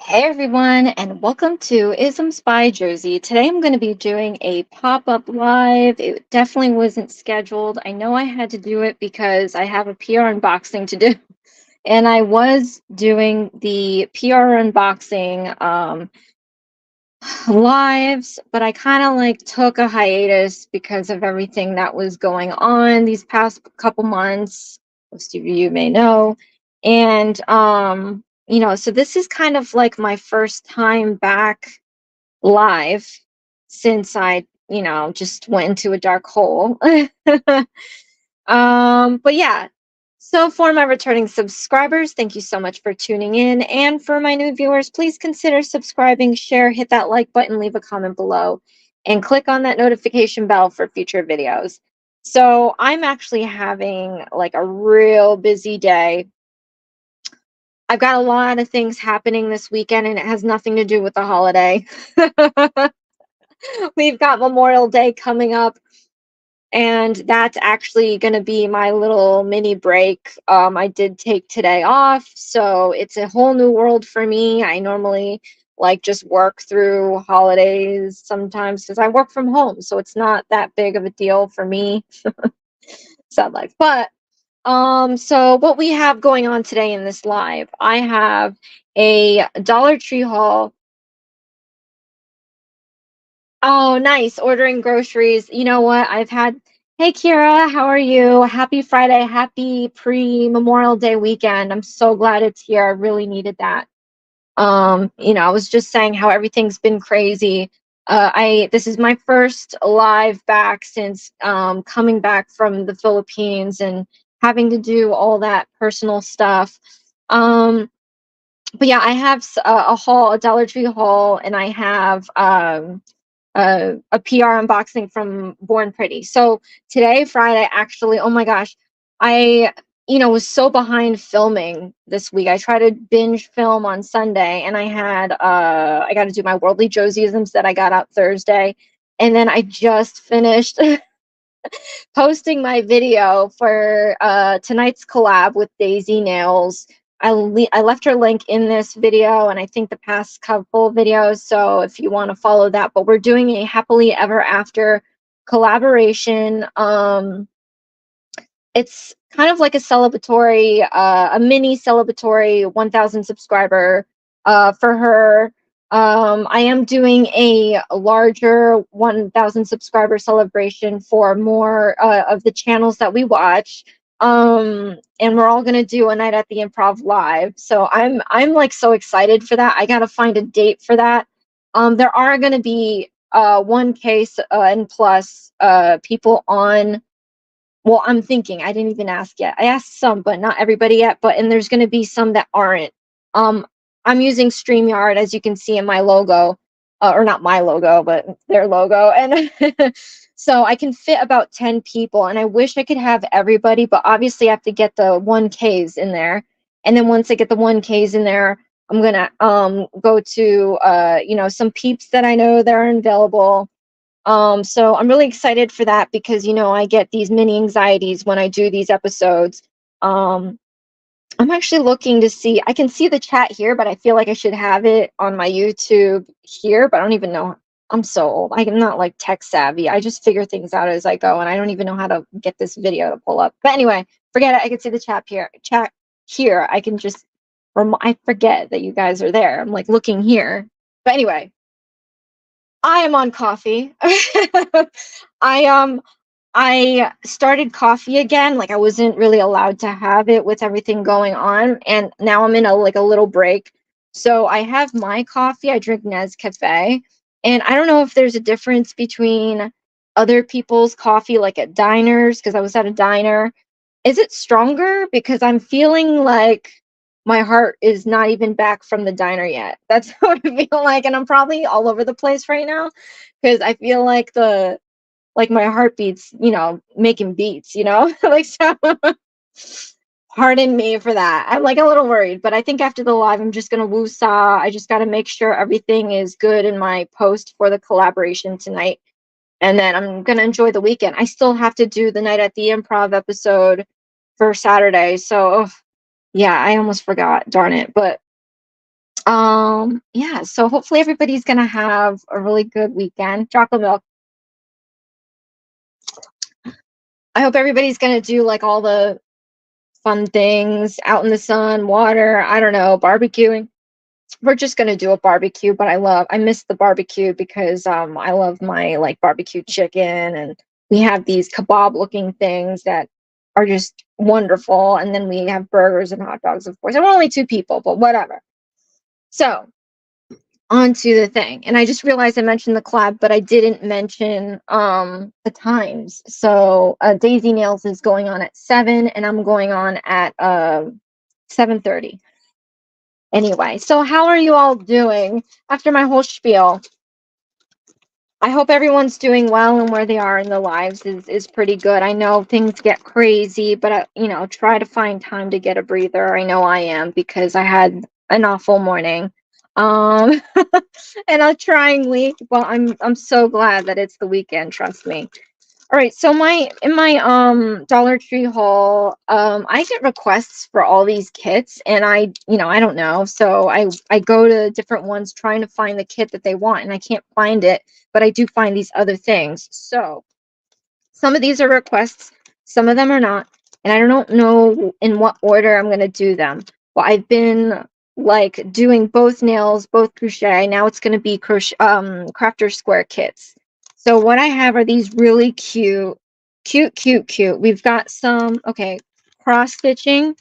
Hey everyone, and welcome to Isms by Josie. Today I'm going to be doing a pop-up live. It definitely wasn't scheduled. I know I had to do it because I have a PR unboxing to do, and I was doing the PR unboxing lives, but I kind of like took a hiatus because of everything that was going on these past couple months. Most of you may know. And so this is kind of like my first time back live since I just went into a dark hole. But yeah. So for my returning subscribers, thank you so much for tuning in. And for my new viewers, please consider subscribing, share, hit that like button, leave a comment below, and click on that notification bell for future videos. So I'm actually having like a real busy day. I've got a lot of things happening this weekend, and it has nothing to do with the holiday. We've got Memorial Day coming up, and that's actually going to be my little mini break. I did take today off, so it's a whole new world for me. I normally like just work through holidays sometimes because I work from home, so it's not that big of a deal for me. Sad life. But so what we have going on today in this live, I have a Dollar Tree haul. Oh, nice. Ordering groceries. You know what? Hey, Kira, how are you? Happy Friday. Happy pre-Memorial Day weekend. I'm so glad it's here. I really needed that. I was just saying how everything's been crazy. This is my first live back since coming back from the Philippines and having to do all that personal stuff. But yeah, I have a haul, a Dollar Tree haul, and I have a PR unboxing from Born Pretty. So today, Friday, actually, oh my gosh, I was so behind filming this week. I tried to binge film on Sunday, and I got to do my worldly Josieisms that I got out Thursday, and then I just finished posting my video for tonight's collab with Daisy Nails. I left her link in this video, and I think the past couple videos, so if you want to follow that. But we're doing a happily ever after collaboration. It's kind of like a mini celebratory 1,000 subscriber for her. I am doing a larger 1,000 subscriber celebration for more of the channels that we watch. And we're all gonna do a night at the Improv live. So I'm like so excited for that. I gotta find a date for that. There are gonna be 1K and plus people on. Well, I'm thinking, I didn't even ask yet. I asked some, but not everybody yet. And there's going to be some that aren't. Um, I'm using StreamYard, as you can see in my logo, or not my logo, but their logo. And so I can fit about 10 people. And I wish I could have everybody, but obviously I have to get the 1Ks in there. And then once I get the 1Ks in there, I'm going to go to, some peeps that I know that are available. So I'm really excited for that because I get these mini anxieties when I do these episodes. Um, I'm actually looking to see. I can see the chat here, but I feel like I should have it on my YouTube here. But I don't even know. I'm so old. I'm not like tech savvy. I just figure things out as I go, and I don't even know how to get this video to pull up. But anyway, forget it. I can see the chat here. Chat here. I can just. I forget that you guys are there. I'm like looking here. But anyway, I am on coffee. I I started coffee again. Like I wasn't really allowed to have it with everything going on, and now I'm in a little break. So I have my coffee. I drink Nescafe, and I don't know if there's a difference between other people's coffee, like at diners, because I was at a diner. Is it stronger? Because I'm feeling like my heart is not even back from the diner yet. That's what I feel like, and I'm probably all over the place right now because I feel like my heartbeats, making beats, like so. Pardon me for that. I'm like a little worried, but I think after the live, I'm just gonna woo-saw. I just gotta make sure everything is good in my post for the collaboration tonight, and then I'm gonna enjoy the weekend. I still have to do the night at the Improv episode for Saturday, so yeah, I almost forgot. Darn it, but Yeah, so hopefully everybody's gonna have a really good weekend. Chocolate milk. I hope everybody's gonna do like all the fun things out in the sun, water, I don't know, barbecuing. We're just gonna do a barbecue, but I miss the barbecue because I love my like barbecue chicken, and we have these kebab looking things that are just wonderful, and then we have burgers and hot dogs, of course. And we're only two people, but whatever. So on to the thing. And I just realized I mentioned the collab, but I didn't mention the times. So Daisy Nails is going on at 7 and I'm going on at 7:30. Anyway, so how are you all doing after my whole spiel? I hope everyone's doing well, and where they are in their lives is pretty good. I know things get crazy, but try to find time to get a breather. I know I am because I had an awful morning. Um and a trying week. Well, I'm so glad that it's the weekend, trust me. All right, so my in my Dollar Tree haul, I get requests for all these kits, and I don't know. So I go to different ones trying to find the kit that they want, and I can't find it, but I do find these other things. So some of these are requests, some of them are not, and I don't know in what order I'm going to do them. Well, I've been like doing both nails, both crochet. Now it's going to be crochet crafter square kits. So what I have are these really cute, cute, cute, cute. We've got some, okay, cross stitching,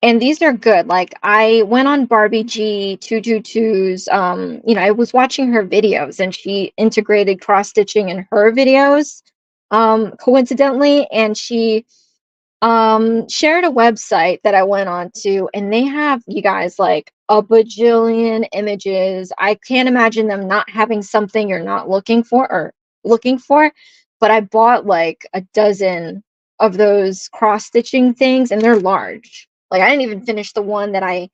and these are good. Like I went on Barbie G 222's, I was watching her videos and she integrated cross stitching in her videos, coincidentally, and she shared a website that I went on to, and they have, you guys, like a bajillion images. I can't imagine them not having something you're not looking for, but I bought like a dozen of those cross stitching things, and they're large. Like I didn't even finish the one that I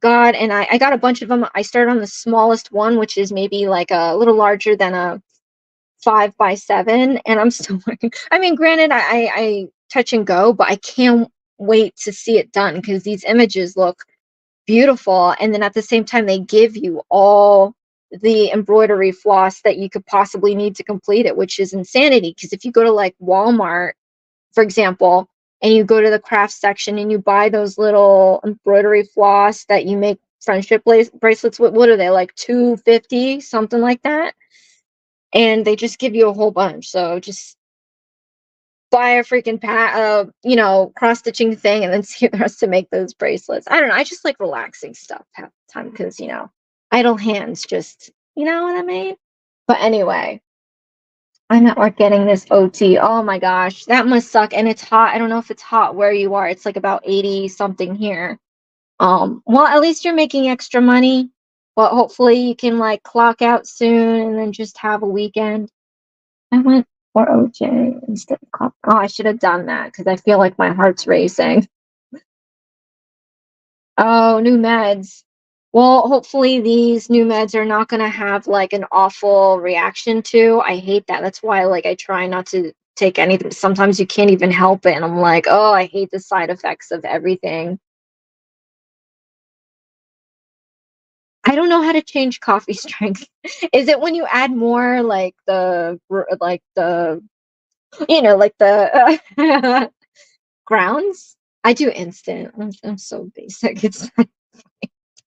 got, and I got a bunch of them. I started on the smallest one, which is maybe like a little larger than a 5 by 7, and I'm still working. I mean, granted, I touch and go, but I can't wait to see it done because these images look beautiful. And then at the same time, they give you all the embroidery floss that you could possibly need to complete it, which is insanity. Because if you go to like Walmart, for example, and you go to the craft section and you buy those little embroidery floss that you make friendship bracelets with, what are they, like 250, something like that? And they just give you a whole bunch. So just buy a freaking cross stitching thing, and then see the rest to make those bracelets. I don't know. I just like relaxing stuff half the time because idle hands just, you know what I mean. But anyway, I'm at work getting this OT. Oh my gosh, that must suck. And it's hot. I don't know if it's hot where you are. It's like about 80 something here. Well, at least you're making extra money. But hopefully you can like clock out soon and then just have a weekend. I went for OJ instead of coffee. Oh, I should have done that because I feel like my heart's racing. Oh, new meds. Well, hopefully these new meds are not going to have like an awful reaction to. I hate that. That's why like I try not to take anything. Sometimes you can't even help it, and I'm like, oh, I hate the side effects of everything. I don't know how to change coffee strength. Is it when you add more like the grounds? I do instant. I'm so basic. It's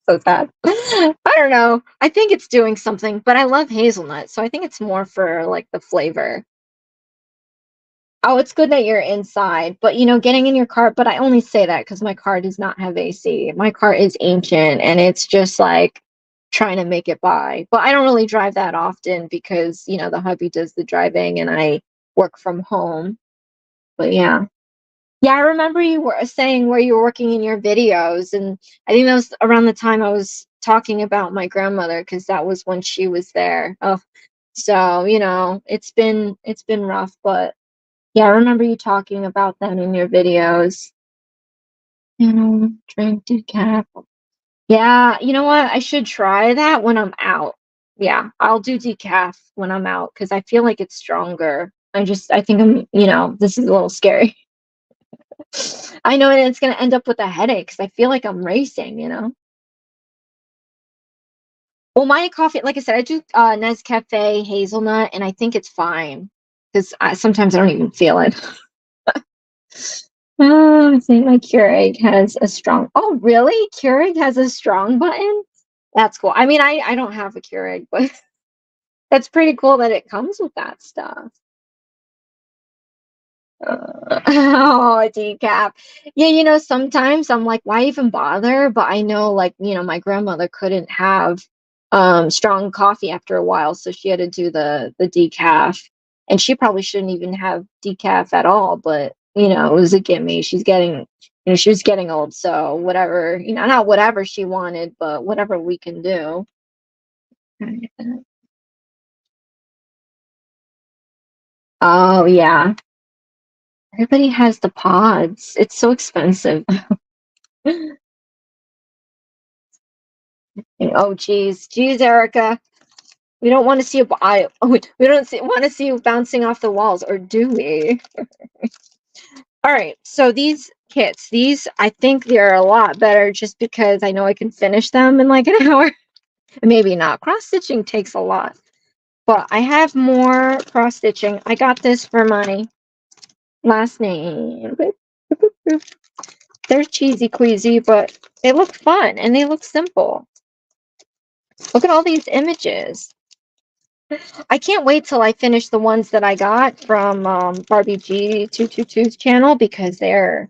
so sad. I don't know. I think it's doing something, but I love hazelnut, so I think it's more for like the flavor. Oh, it's good that you're inside, but getting in your car, but I only say that because my car does not have AC. My car is ancient and it's just like trying to make it by. But I don't really drive that often because, the hubby does the driving and I work from home. But yeah. Yeah, I remember you were saying where you were working in your videos, and I think that was around the time I was talking about my grandmother because that was when she was there. Oh, so it's been rough, but yeah, I remember you talking about that in your videos. Drink decaf. Yeah, you know what? I should try that when I'm out. Yeah, I'll do decaf when I'm out because I feel like it's stronger. I think this is a little scary. I know, and it's gonna end up with a headache because I feel like I'm racing. Well, my coffee, like I said, I do Nescafe hazelnut, and I think it's fine because sometimes I don't even feel it. Oh, I think my Keurig has a strong. Oh, really? Keurig has a strong button? That's cool. I mean, I don't have a Keurig, but that's pretty cool that it comes with that stuff. Oh, decaf. Yeah, sometimes I'm like, why even bother? But I know, like, my grandmother couldn't have strong coffee after a while, so she had to do the decaf. And she probably shouldn't even have decaf at all, but it was a gimme. She was getting old, so whatever, not whatever she wanted, but whatever we can do. Oh yeah. Everybody has the pods. It's so expensive. Oh, geez, Erica. We don't want to see we don't want to see you bouncing off the walls, or do we? All right. So these kits, I think they're a lot better just because I know I can finish them in like an hour. Maybe not. Cross stitching takes a lot, but I have more cross stitching. I got this for my last name. They're cheesy queasy, but they look fun and they look simple. Look at all these images. I can't wait till I finish the ones that I got from Barbie G222's channel because they're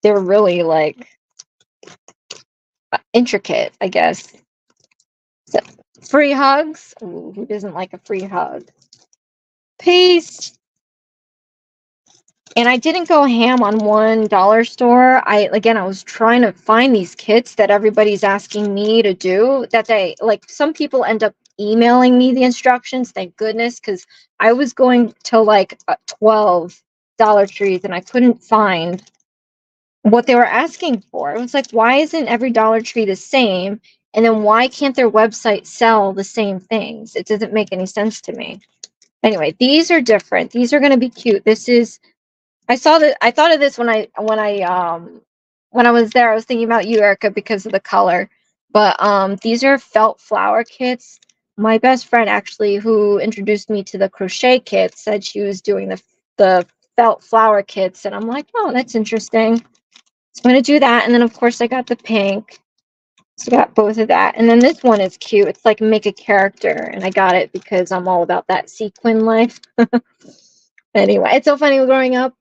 really like intricate, I guess. So, free hugs. Ooh, who doesn't like a free hug? Peace. And I didn't go ham on $1 store. I was trying to find these kits that everybody's asking me to do. That some people end up emailing me the instructions. Thank goodness, because I was going to like 12 Dollar Trees and I couldn't find what they were asking for. It was like, why isn't every Dollar Tree the same? And then why can't their website sell the same things? It doesn't make any sense to me. Anyway, these are different. These are going to be cute. This is I saw that. I thought of this when I was there. I was thinking about you, Erica, because of the color. But these are felt flower kits. My best friend, actually, who introduced me to the crochet kits, said she was doing the felt flower kits, and I'm like, oh, that's interesting. So I'm gonna do that, and then of course I got the pink. So I got both of that, and then this one is cute. It's like make a character, and I got it because I'm all about that sequin life. Anyway, it's so funny growing up.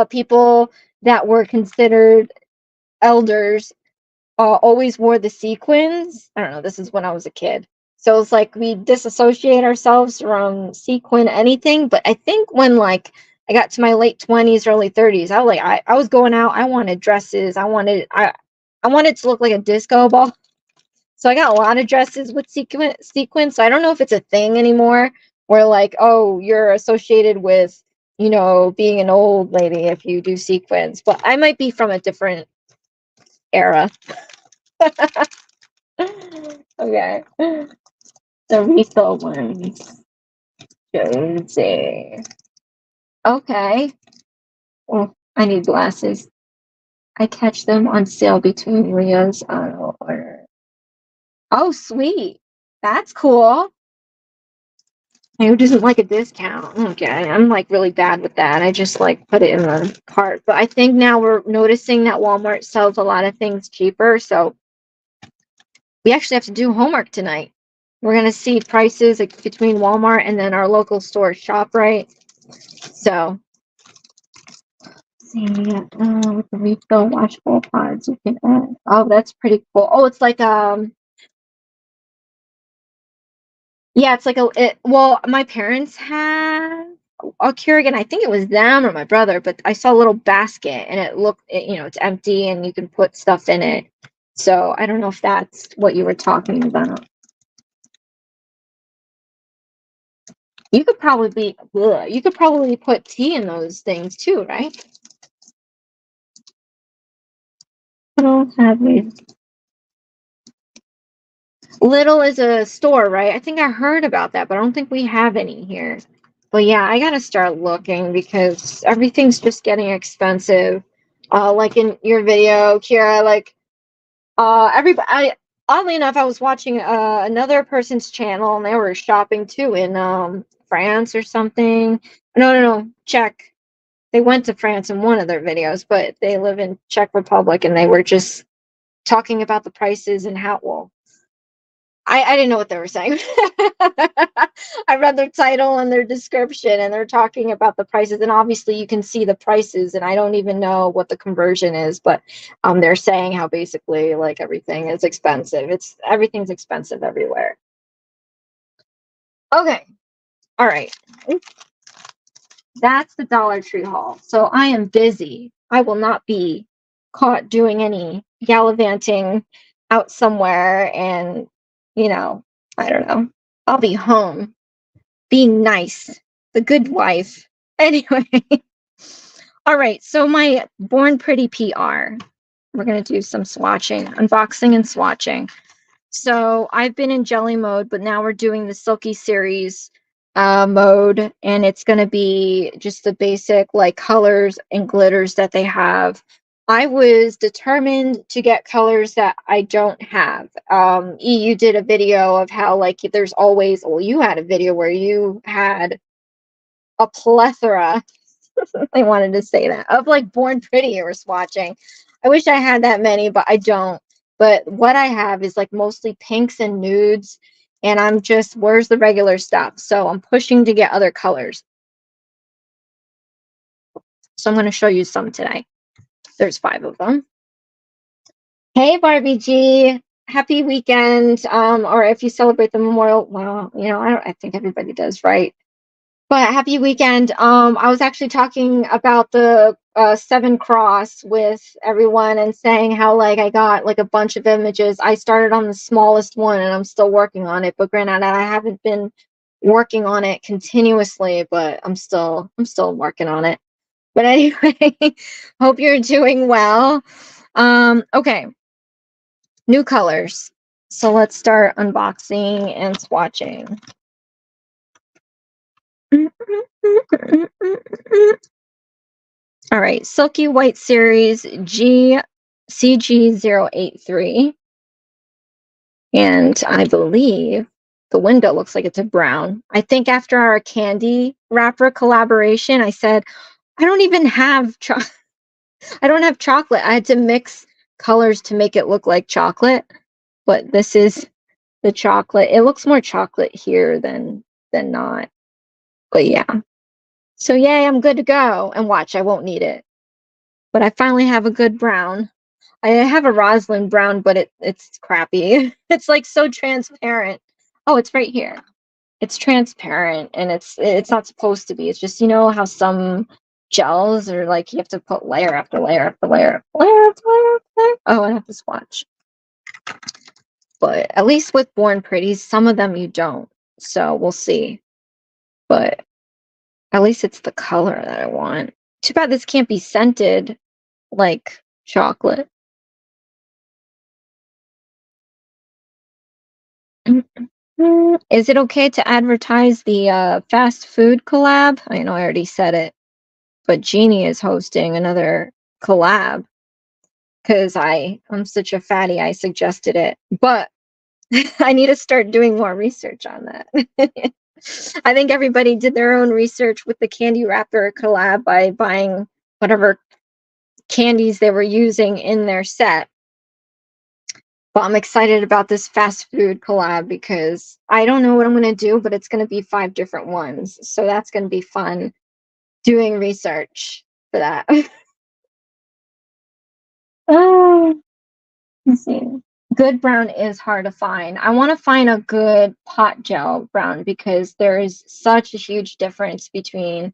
People that were considered elders always wore the sequins. I don't know. This is when I was a kid, so it's like we disassociate ourselves from sequin anything. But I think when like I got to my late 20s, early 30s, I was going out. I wanted dresses. I wanted to look like a disco ball. So I got a lot of dresses with sequins. So I don't know if it's a thing anymore where like, oh, you're associated with, being an old lady if you do sequins. But I might be from a different era. Okay. The refill ones. Josie. Okay. Well, I need glasses. I catch them on sale between Rio's auto order. Oh, sweet. That's cool. Who doesn't like a discount? Okay, I'm like really bad with that. I just like put it in the cart. But I think now we're noticing that Walmart sells a lot of things cheaper. So we actually have to do homework tonight. We're gonna see prices like, between Walmart and then our local store ShopRite. So see with the refill washable pods you can add. Oh, that's pretty cool. Oh, it's like yeah, it's like well, my parents had a Keurig, I think it was them or my brother, but I saw a little basket and it's empty and you can put stuff in it. So I don't know if that's what you were talking about. You could probably put tea in those things too, right? I don't have these. Little is a store, right? I think I heard about that, but I don't think we have any here. But yeah, I gotta start looking because everything's just getting expensive. Like in your video, Kira, like everybody, oddly enough, I was watching another person's channel, and they were shopping too in France or something. No, Czech. They went to France in one of their videos, but they live in Czech Republic, and they were just talking about the prices and how well. I didn't know what they were saying. I read their title and their description, and they're talking about the prices. And obviously, you can see the prices, and I don't even know what the conversion is, but they're saying how basically like everything is expensive. Everything's expensive everywhere. Okay, all right. That's the Dollar Tree haul. So I am busy. I will not be caught doing any gallivanting out somewhere, and I don't know. I'll be home being nice, the good wife. Anyway, all right. So my Born Pretty PR. We're gonna do some swatching, unboxing and swatching. So I've been in jelly mode, but now we're doing the Silky series mode, and it's going to be just the basic like colors and glitters that they have. I was determined to get colors that I don't have. You did a video of how like there's always, well, you had a video where you had a plethora. I wanted to say that, of like Born Pretty you were swatching. I wish I had that many, but I don't. But what I have is like mostly pinks and nudes, and I'm just, where's the regular stuff? So I'm pushing to get other colors. So I'm going to show you some today. There's 5 of them. Hey, Barbie G. Happy weekend. Or if you celebrate the Memorial, well, I think everybody does, right? But happy weekend. I was actually talking about the 7 cross with everyone and saying how like I got like a bunch of images. I started on the smallest one and I'm still working on it. But granted, I haven't been working on it continuously, but I'm still working on it. But anyway, hope you're doing well. Okay, new colors. So let's start unboxing and swatching. All right, Silky White Series CG083. And I believe the window looks like it's a brown. I think after our candy wrapper collaboration, I said, I don't even have I don't have chocolate. I had to mix colors to make it look like chocolate. But this is the chocolate. It looks more chocolate here than not. But yeah. So yay, I'm good to go. And watch, I won't need it. But I finally have a good brown. I have a Roslyn brown, but it's crappy. It's like so transparent. Oh, it's right here. It's transparent, and it's not supposed to be. It's just, how some gels are like you have to put layer after layer after layer, layer after layer after layer. Oh, I have to swatch. But at least with Born Pretty, some of them you don't. So we'll see. But at least it's the color that I want. Too bad this can't be scented like chocolate. Is it okay to advertise the fast food collab? I know I already said it, but Jeannie is hosting another collab because I'm such a fatty. I suggested it, but I need to start doing more research on that. I think everybody did their own research with the candy wrapper collab by buying whatever candies they were using in their set. But I'm excited about this fast food collab because I don't know what I'm going to do, but it's going to be 5 different ones. So that's going to be fun doing research for that. Oh, let's see. Good brown is hard to find. I want to find a good pot gel brown because there is such a huge difference between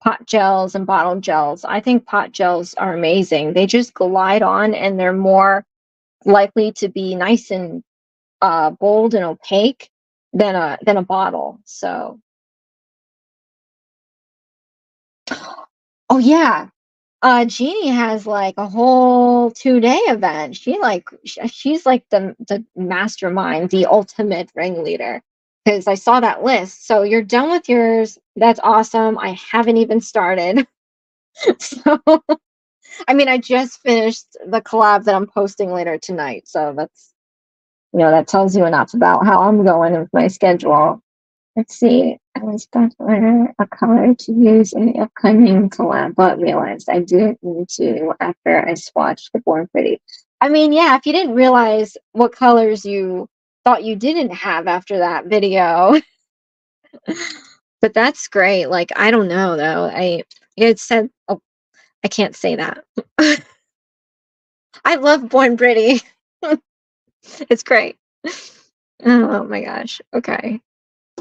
pot gels and bottle gels. I think pot gels are amazing. They just glide on, and they're more likely to be nice and bold and opaque than a bottle. So, oh yeah, Jeannie has like a whole 2-day event. She's like the mastermind, the ultimate ringleader. Because I saw that list. So you're done with yours. That's awesome. I haven't even started. So I mean, I just finished the collab that I'm posting later tonight. So that tells you enough about how I'm going with my schedule. Let's see. I was about to order a color to use in the upcoming collab, but realized I didn't need to after I swatched the Born Pretty. I mean, yeah, if you didn't realize what colors you thought you didn't have after that video, but that's great. Like, I don't know though. It said, oh, I can't say that. I love Born Pretty. It's great. Oh my gosh. Okay.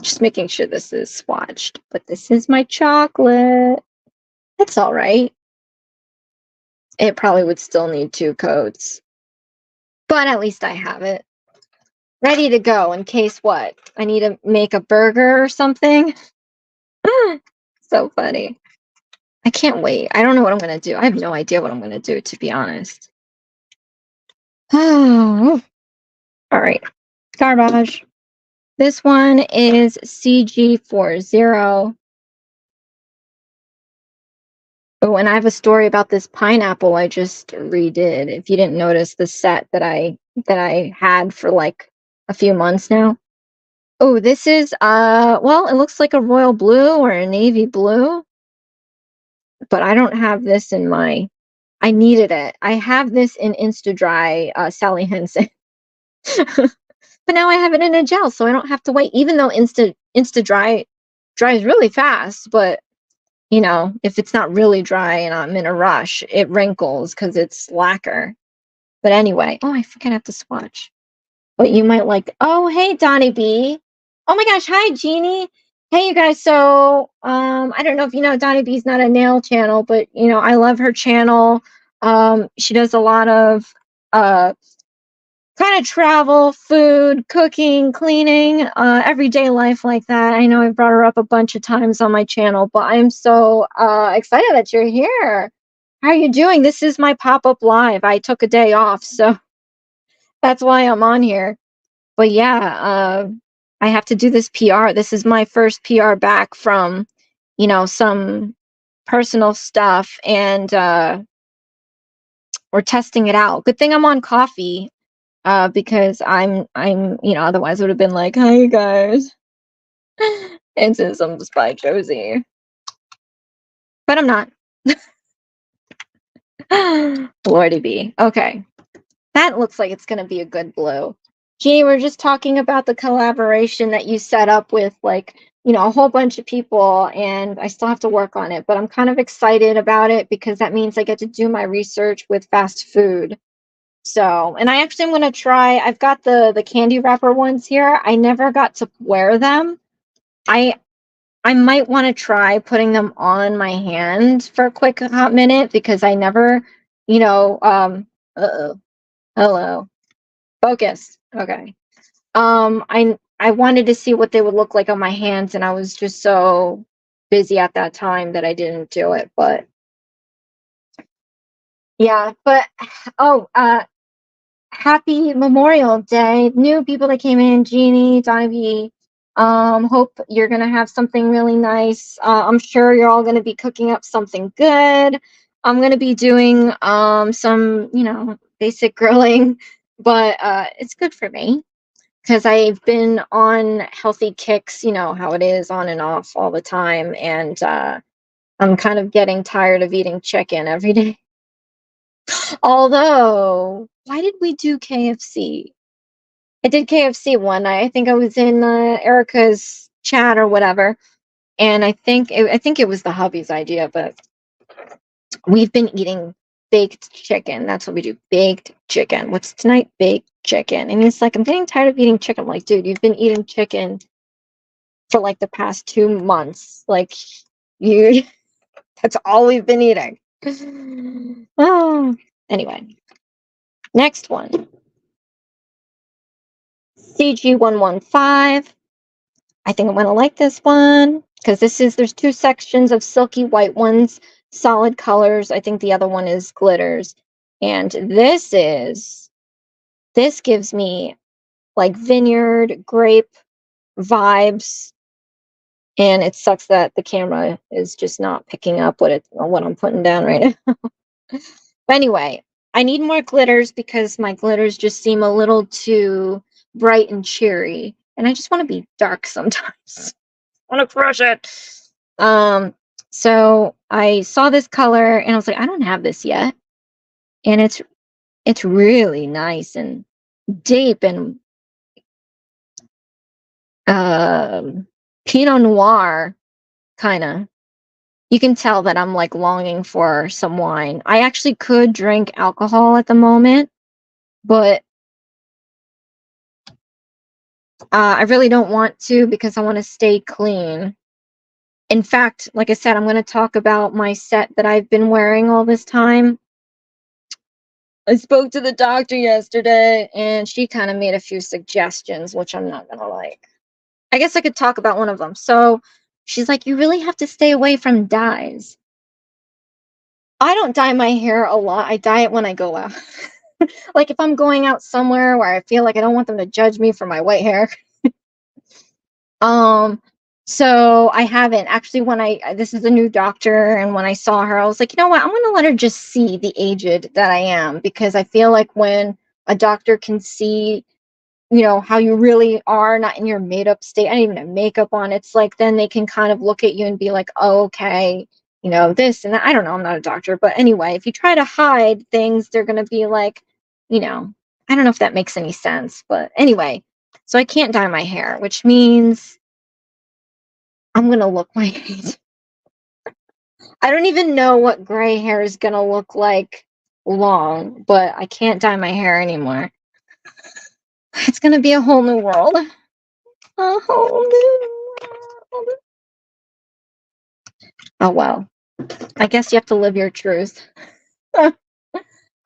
Just making sure this is swatched, but this is my chocolate. It's all right. It probably would still need 2 coats, but at least I have it ready to go in case what? I need to make a burger or something. So funny. I can't wait. I don't know what I'm going to do. I have no idea what I'm going to do, to be honest. Oh, all right. Garbage. This one is CG40. Oh, and I have a story about this pineapple I just redid. If you didn't notice the set that I had for like a few months now. Oh, this is well, it looks like a royal blue or a navy blue, but I don't have this in my I needed it. I have this in Insta Dry, Sally Henson. But now I have it in a gel, so I don't have to wait, even though Insta Dry dries really fast, but if it's not really dry and I'm in a rush, it wrinkles because it's lacquer. But anyway, oh, I think I have to swatch. But you might like, oh, hey, Donnie B. Oh my gosh, hi, Jeannie. Hey, you guys. So, I don't know if you know, Donnie B's not a nail channel, but I love her channel. She does a lot of kind of travel, food, cooking, cleaning, everyday life like that. I know I've brought her up a bunch of times on my channel, but I'm so excited that you're here. How are you doing? This is my pop-up live. I took a day off, so that's why I'm on here. But yeah, I have to do this PR. This is my first PR back from, some personal stuff, and we're testing it out. Good thing I'm on coffee. Because I'm, otherwise I would have been like, hi guys, and since I'm just by Josie, but I'm not. Lordy be. Okay, that looks like it's gonna be a good blue. Jeannie, we're just talking about the collaboration that you set up with, like, a whole bunch of people, and I still have to work on it, but I'm kind of excited about it because that means I get to do my research with fast food. So, and I actually am going to try, I've got the candy wrapper ones here. I never got to wear them. I might want to try putting them on my hand for a quick hot minute because I never, uh-oh, hello, focus. Okay. I wanted to see what they would look like on my hands, and I was just so busy at that time that I didn't do it, but yeah, but oh, happy Memorial Day. New people that came in, Jeannie, Donovan. Hope you're gonna have something really nice. I'm sure you're all gonna be cooking up something good. I'm gonna be doing some, basic grilling, but it's good for me because I've been on healthy kicks, you know how it is, on and off all the time, and I'm kind of getting tired of eating chicken every day. Although, why did we do KFC? I did KFC one night. I think I was in Erica's chat or whatever, and I think it was the hubby's idea. But we've been eating baked chicken. That's what we do. Baked chicken. What's tonight? Baked chicken. And he's like, I'm getting tired of eating chicken. I'm like, dude, you've been eating chicken for like the past 2 months. Like, you. That's all we've been eating. Oh, anyway, next one. CG115. I think I'm going to like this one because there's 2 sections of silky white ones, solid colors. I think the other one is glitters. And this gives me like vineyard grape vibes. And it sucks that the camera is just not picking up what I'm putting down right now. But anyway, I need more glitters because my glitters just seem a little too bright and cheery, and I just want to be dark sometimes. I want to crush it. So I saw this color and I was like, I don't have this yet, and it's really nice and deep and Pinot Noir kind of. You can tell that I'm like longing for some wine. I actually could drink alcohol at the moment, but I really don't want to because I want to stay clean. In fact, like I said, I'm going to talk about my set that I've been wearing all this time. I spoke to the doctor yesterday and she kind of made a few suggestions, which I'm not going to like. I guess I could talk about one of them. So she's like, you really have to stay away from dyes. I don't dye my hair a lot. I dye it when I go out. Like if I'm going out somewhere where I feel like I don't want them to judge me for my white hair. Um, so I haven't actually. When this is a new doctor, and when I saw her, I was like, you know what? I'm gonna let her just see the aged that I am, because I feel like when a doctor can see, how you really are, not in your made up state. I don't even have makeup on. It's like then they can kind of look at you and be like, oh, okay, this and that. I don't know. I'm not a doctor, but anyway, if you try to hide things, they're gonna be like, you know, I don't know if that makes any sense, but anyway. So I can't dye my hair, which means I'm gonna look my age. I don't even know what gray hair is gonna look like long, but I can't dye my hair anymore. It's gonna be a whole new world. A whole new world. Oh well. I guess you have to live your truth.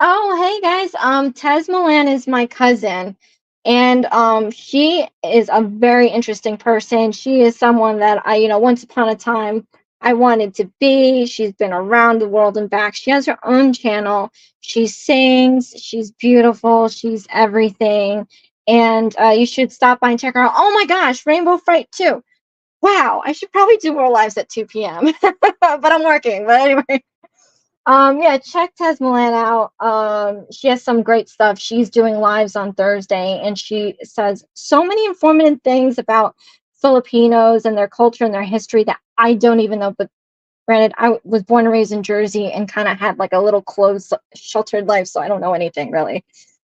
Oh, hey guys. Tez Milan is my cousin, and she is a very interesting person. She is someone that I, once upon a time I wanted to be. She's been around the world and back. She has her own channel. She sings. She's beautiful. She's everything. And you should stop by and check her out. Oh my gosh, Rainbow Fright too. Wow, I should probably do more lives at 2 p.m. But I'm working. But anyway. Yeah, check Tez Milan out. She has some great stuff. She's doing lives on Thursday, and she says so many informative things about Filipinos and their culture and their history that I don't even know. But granted, I was born and raised in Jersey and kind of had like a little closed, sheltered life, so I don't know anything really.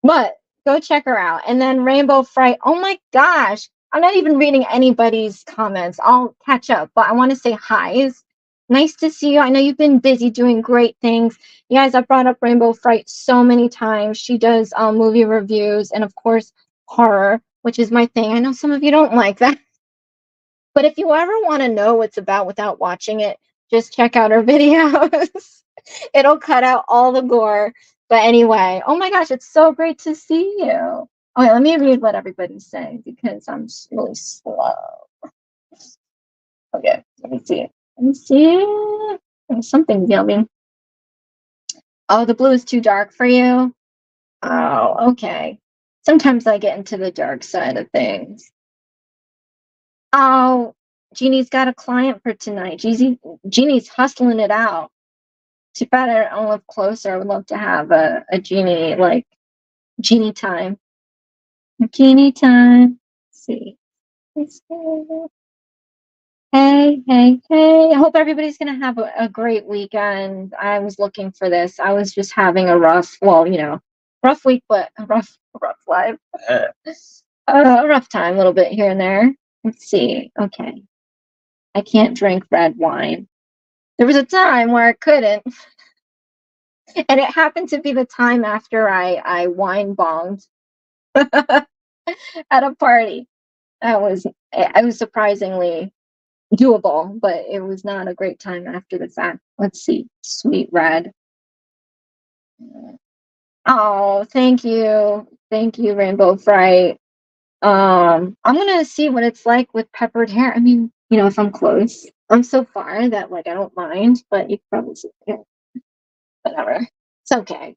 But go check her out. And then Rainbow Fright. Oh my gosh, I'm not even reading anybody's comments. I'll catch up, but I want to say hi's. Nice to see you. I know you've been busy doing great things. You guys, I brought up Rainbow Fright so many times. She does movie reviews and, of course, horror, which is my thing. I know some of you don't like that. But if you ever want to know what it's about without watching it, just check out her videos. It'll cut out all the gore. But anyway, oh my gosh, it's so great to see you. Okay, let me read what everybody's saying because I'm really slow. Okay, let me see. Let me see. There's something yummy. Oh, the blue is too dark for you? Oh, okay. Sometimes I get into the dark side of things. Oh, Jeannie's got a client for tonight. Jeannie's hustling it out. Too bad I don't live closer. I would love to have a Jeannie, like, Jeannie time. Jeannie time. Let's see. Hey, hey, hey. I hope everybody's going to have a great weekend. I was looking for this. I was just having a rough week, but a rough life. A rough time, a little bit here and there. Let's see. Okay. I can't drink red wine. There was a time where I couldn't. And it happened to be the time after I wine bombed at a party. I was surprisingly doable, but it was not a great time after the fact. Let's see. Sweet red. Oh, thank you. Thank you, Rainbow Fright. I'm gonna see what it's like with peppered hair. I mean, if I'm close. I'm so far that like I don't mind, but you can probably see it. Whatever. It's okay.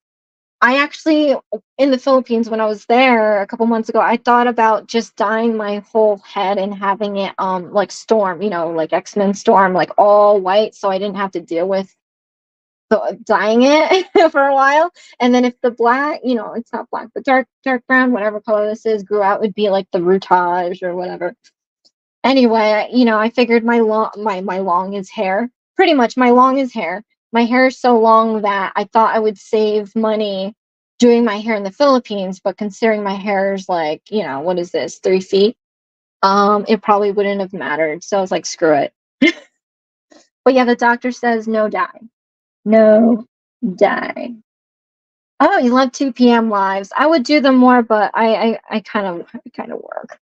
I actually, in the Philippines, when I was there a couple months ago, I thought about just dyeing my whole head and having it like Storm, like X-Men Storm, like all white, so I didn't have to deal with dyeing it for a while. And then if the black, it's not black, but dark brown, whatever color this is, grew out, would be like the routage or whatever. Anyway, I figured my long is hair. Pretty much my long is hair. My hair is so long that I thought I would save money doing my hair in the Philippines, but considering my hair is like, what is this, 3 feet? It probably wouldn't have mattered. So I was like, screw it. But yeah, the doctor says no dye. No dye. Oh, you love 2 p.m. lives. I would do them more, but I kind of work.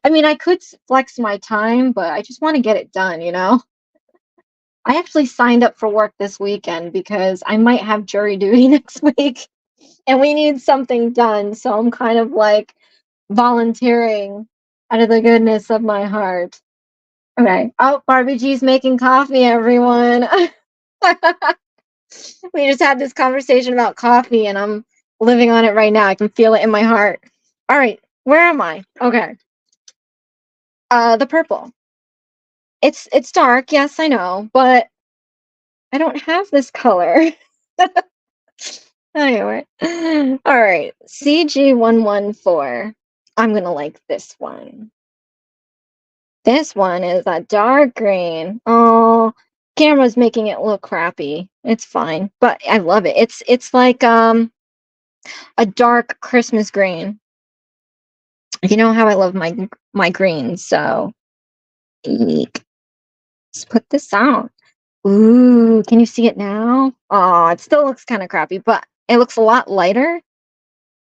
I mean, I could flex my time, but I just want to get it done, I actually signed up for work this weekend because I might have jury duty next week and we need something done. So I'm kind of like volunteering out of the goodness of my heart. Okay. Oh, Barbie G's making coffee, everyone. We just had this conversation about coffee and I'm living on it right now. I can feel it in my heart. All right. Where am I? Okay. The purple. It's dark, yes, I know, but I don't have this color. Anyway. All right. CG114. I'm going to like this one. This one is a dark green. Oh, camera's making it look crappy. It's fine, but I love it. It's like a dark Christmas green. You know how I love my greens, so eek. Let's put this out. Ooh, can you see it now? Oh, it still looks kind of crappy, but it looks a lot lighter.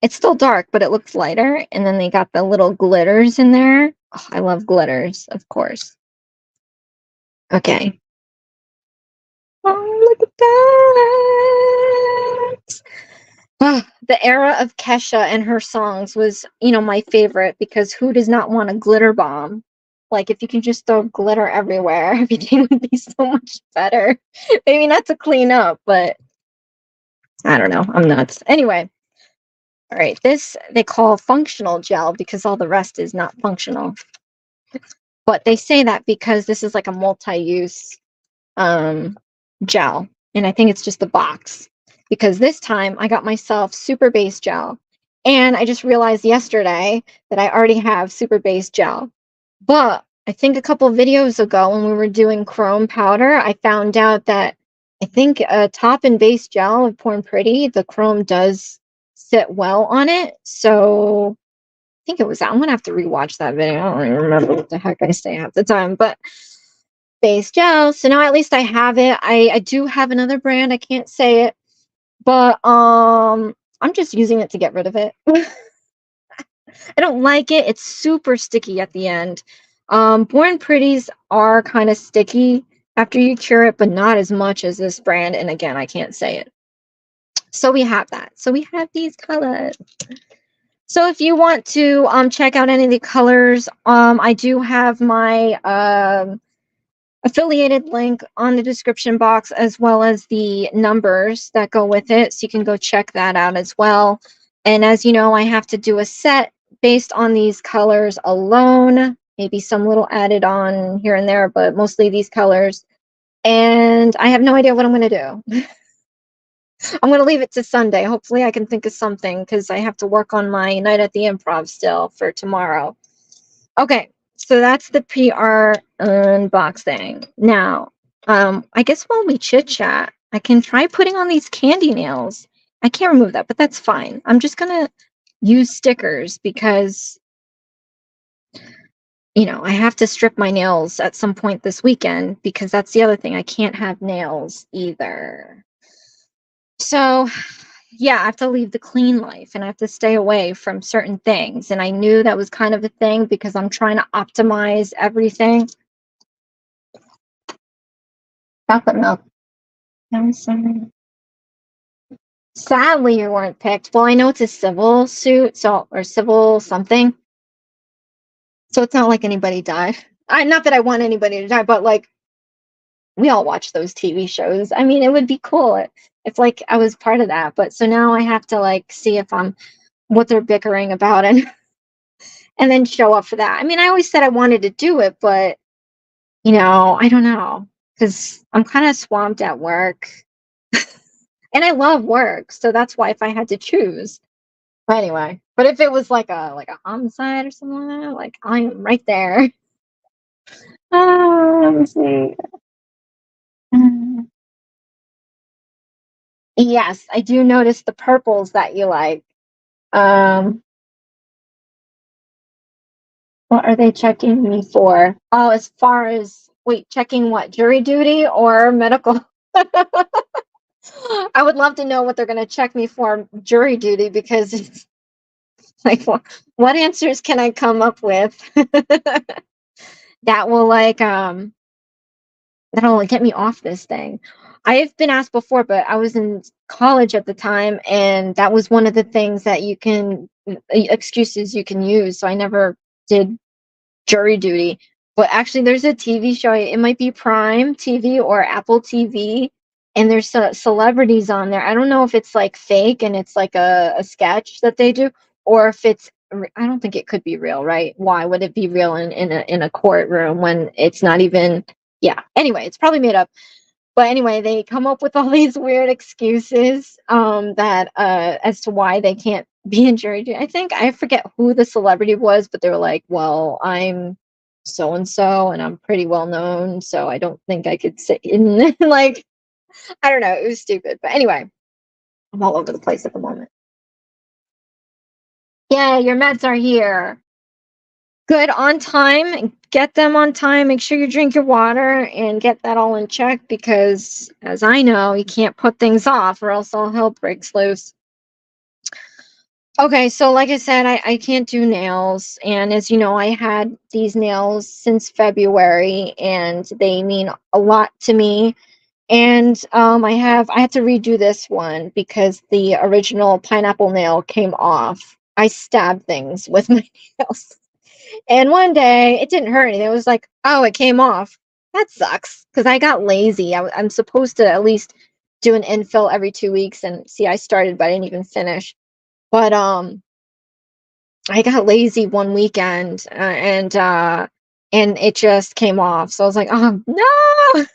It's still dark, but it looks lighter. And then they got the little glitters in there. Oh, I love glitters, of course. Okay. Oh, look at that. Oh, the era of Kesha and her songs was, my favorite because who does not want a glitter bomb? Like, if you can just throw glitter everywhere, everything would be so much better. Maybe not to clean up, but I don't know. I'm nuts. Anyway, all right. This they call functional gel because all the rest is not functional. But they say that because this is like a multi-use gel. And I think it's just the box. Because this time I got myself super base gel. And I just realized yesterday that I already have super base gel. But I think a couple videos ago when we were doing chrome powder, I found out that I think a top and base gel of Porn Pretty, the chrome does sit well on it. So I think it was that. I'm gonna have to rewatch that video. I don't even remember what the heck I say half the time, but base gel. So now at least I have it. I do have another brand. I can't say it, but I'm just using it to get rid of it. I don't like it. It's super sticky at the end. Born Pretties are kind of sticky after you cure it, but not as much as this brand. And again, I can't say it. So we have that. So we have these colors. So if you want to check out any of the colors, I do have my affiliated link on the description box as well as the numbers that go with it. So you can go check that out as well. And as you know, I have to do a set based on these colors alone. Maybe some little added on here and there, but mostly these colors. And I have no idea what I'm going to do. I'm going to leave it to Sunday. Hopefully I can think of something because I have to work on my night at the improv still for tomorrow. Okay, so that's the PR unboxing. Now, I guess while we chit chat, I can try putting on these candy nails. I can't remove that, but that's fine. I'm just going to use stickers because, I have to strip my nails at some point this weekend because that's the other thing. I can't have nails either. So, yeah, I have to leave the clean life and I have to stay away from certain things. And I knew that was kind of a thing because I'm trying to optimize everything. Chocolate milk. I'm sorry. Sadly, you weren't picked. Well, I know it's a civil suit, or civil something. So it's not like anybody died. Not that I want anybody to die, but like we all watch those TV shows. I mean, it would be cool if like I was part of that. But so now I have to like see if I'm what they're bickering about and then show up for that. I mean, I always said I wanted to do it, but I don't know because I'm kind of swamped at work. And I love work, so that's why if I had to choose. But anyway, but if it was like a homicide or something like that, like I'm right there. Let me see. Mm, yes, I do notice the purples that you like. Um, what are they checking me for? Oh, as far as wait, checking what? Jury duty or medical? I would love to know what they're going to check me for jury duty because it's like, what answers can I come up with that will that'll get me off this thing? I have been asked before, but I was in college at the time, and that was one of the things that you can excuses you can use. So I never did jury duty. But actually, there's a TV show. It might be Prime TV or Apple TV, and there's celebrities on there. I don't know if it's like fake and it's like a sketch that they do, or if it's. I don't think it could be real, right? Why would it be real in a courtroom when it's not even? Yeah. Anyway, it's probably made up. But anyway, they come up with all these weird excuses that as to why they can't be in jury duty. I think I forget who the celebrity was, but they were like, "Well, I'm so and so, and I'm pretty well known, so I don't think I could sit in." Like, I don't know, it was stupid. But anyway, I'm all over the place at the moment. Yeah, your meds are here. Good, on time. Get them on time. Make sure you drink your water and get that all in check because, as I know, you can't put things off or else all hell breaks loose. Okay, so like I said, I can't do nails. And as you know, I had these nails since February and they mean a lot to me. And I had to redo this one because the original pineapple nail came off. I stabbed things with my nails. And one day it didn't hurt anything. It was like, oh, it came off. That sucks because I got lazy. I'm supposed to at least do an infill every 2 weeks. And see, I started, but I didn't even finish. But I got lazy one weekend and it just came off. So I was like, oh no,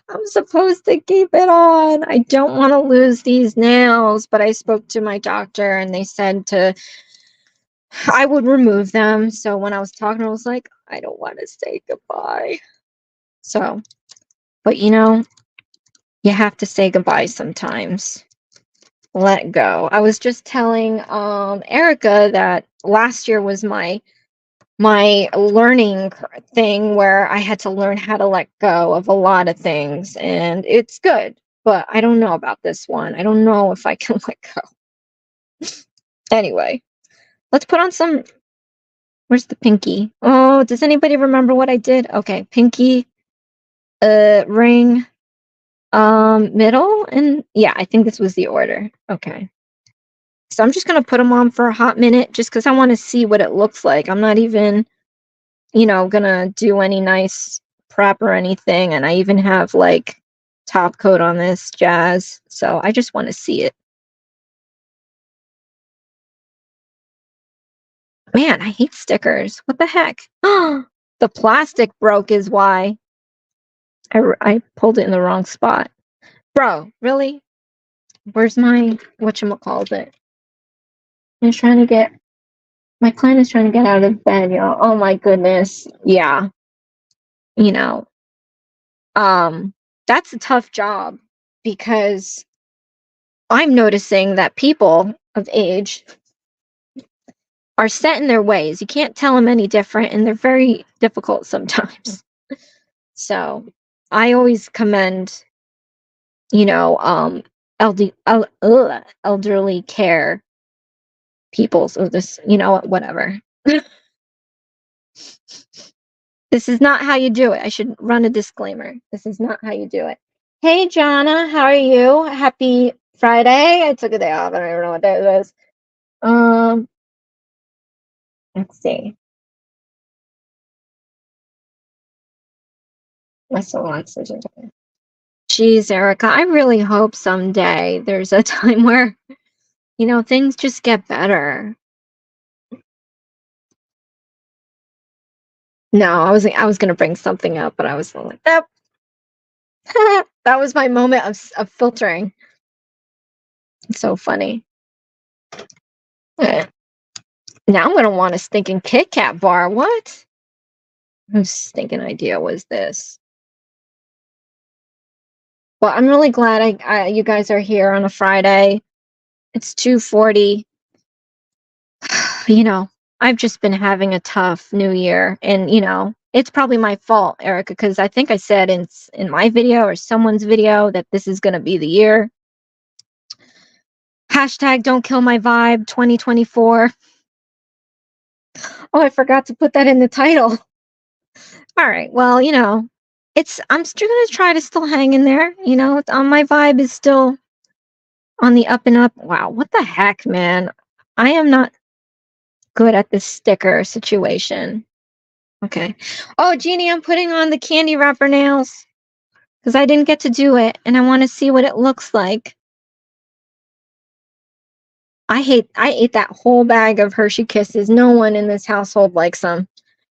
I'm supposed to keep it on. I don't want to lose these nails. But I spoke to my doctor and they said to I would remove them. So when I was talking, I was like, I don't want to say goodbye. So, but you have to say goodbye sometimes. Let go. I was just telling Erica that last year was my learning thing where I had to learn how to let go of a lot of things and it's good. But I don't know about this one. I don't know if I can let go. Anyway, let's put on some. Where's the pinky? Oh, does anybody remember what I did? Okay, pinky, ring, middle, and yeah, I think this was the order. Okay. So I'm just gonna put them on for a hot minute just because I want to see what it looks like. I'm not even, gonna do any nice prep or anything, and I even have like top coat on this jazz, so I just want to see it. Man, I hate stickers. What the heck? The plastic broke is why. I pulled it in the wrong spot. Bro, really? Where's my whatchamacallit? I'm just trying to get my client is trying to get out of bed, y'all. Oh my goodness. Yeah. You know, um, that's a tough job because I'm noticing that people of age are set in their ways. You can't tell them any different, and they're very difficult sometimes. So I always commend, you know, um, elderly care people. So this, whatever. This is not how you do it. I should run a disclaimer. This is not how you do it. Hey, Jonna, how are you? Happy Friday. I took a day off. I don't even know what day it is. Um, let's see. My salon session. Geez, Erica, I really hope someday there's a time where, things just get better. No, I was gonna bring something up, but I was like, nope. That was my moment of filtering. It's so funny. Eh, Now I'm gonna want a stinking Kit Kat bar. What? Whose stinking idea was this? Well, I'm really glad you guys are here on a Friday. It's 2:40. You know, I've just been having a tough new year, and it's probably my fault, Erica, because I think I said in my video or someone's video that this is going to be the year. Hashtag don't kill my vibe 2024. Oh, I forgot to put that in the title. All right. Well, I'm still going to try to still hang in there. My vibe is still on the up and up. Wow, what the heck, man? I am not good at this sticker situation. Okay. Oh, Jeannie, I'm putting on the candy wrapper nails because I didn't get to do it and I want to see what it looks like. I ate that whole bag of Hershey Kisses. No one in this household likes them.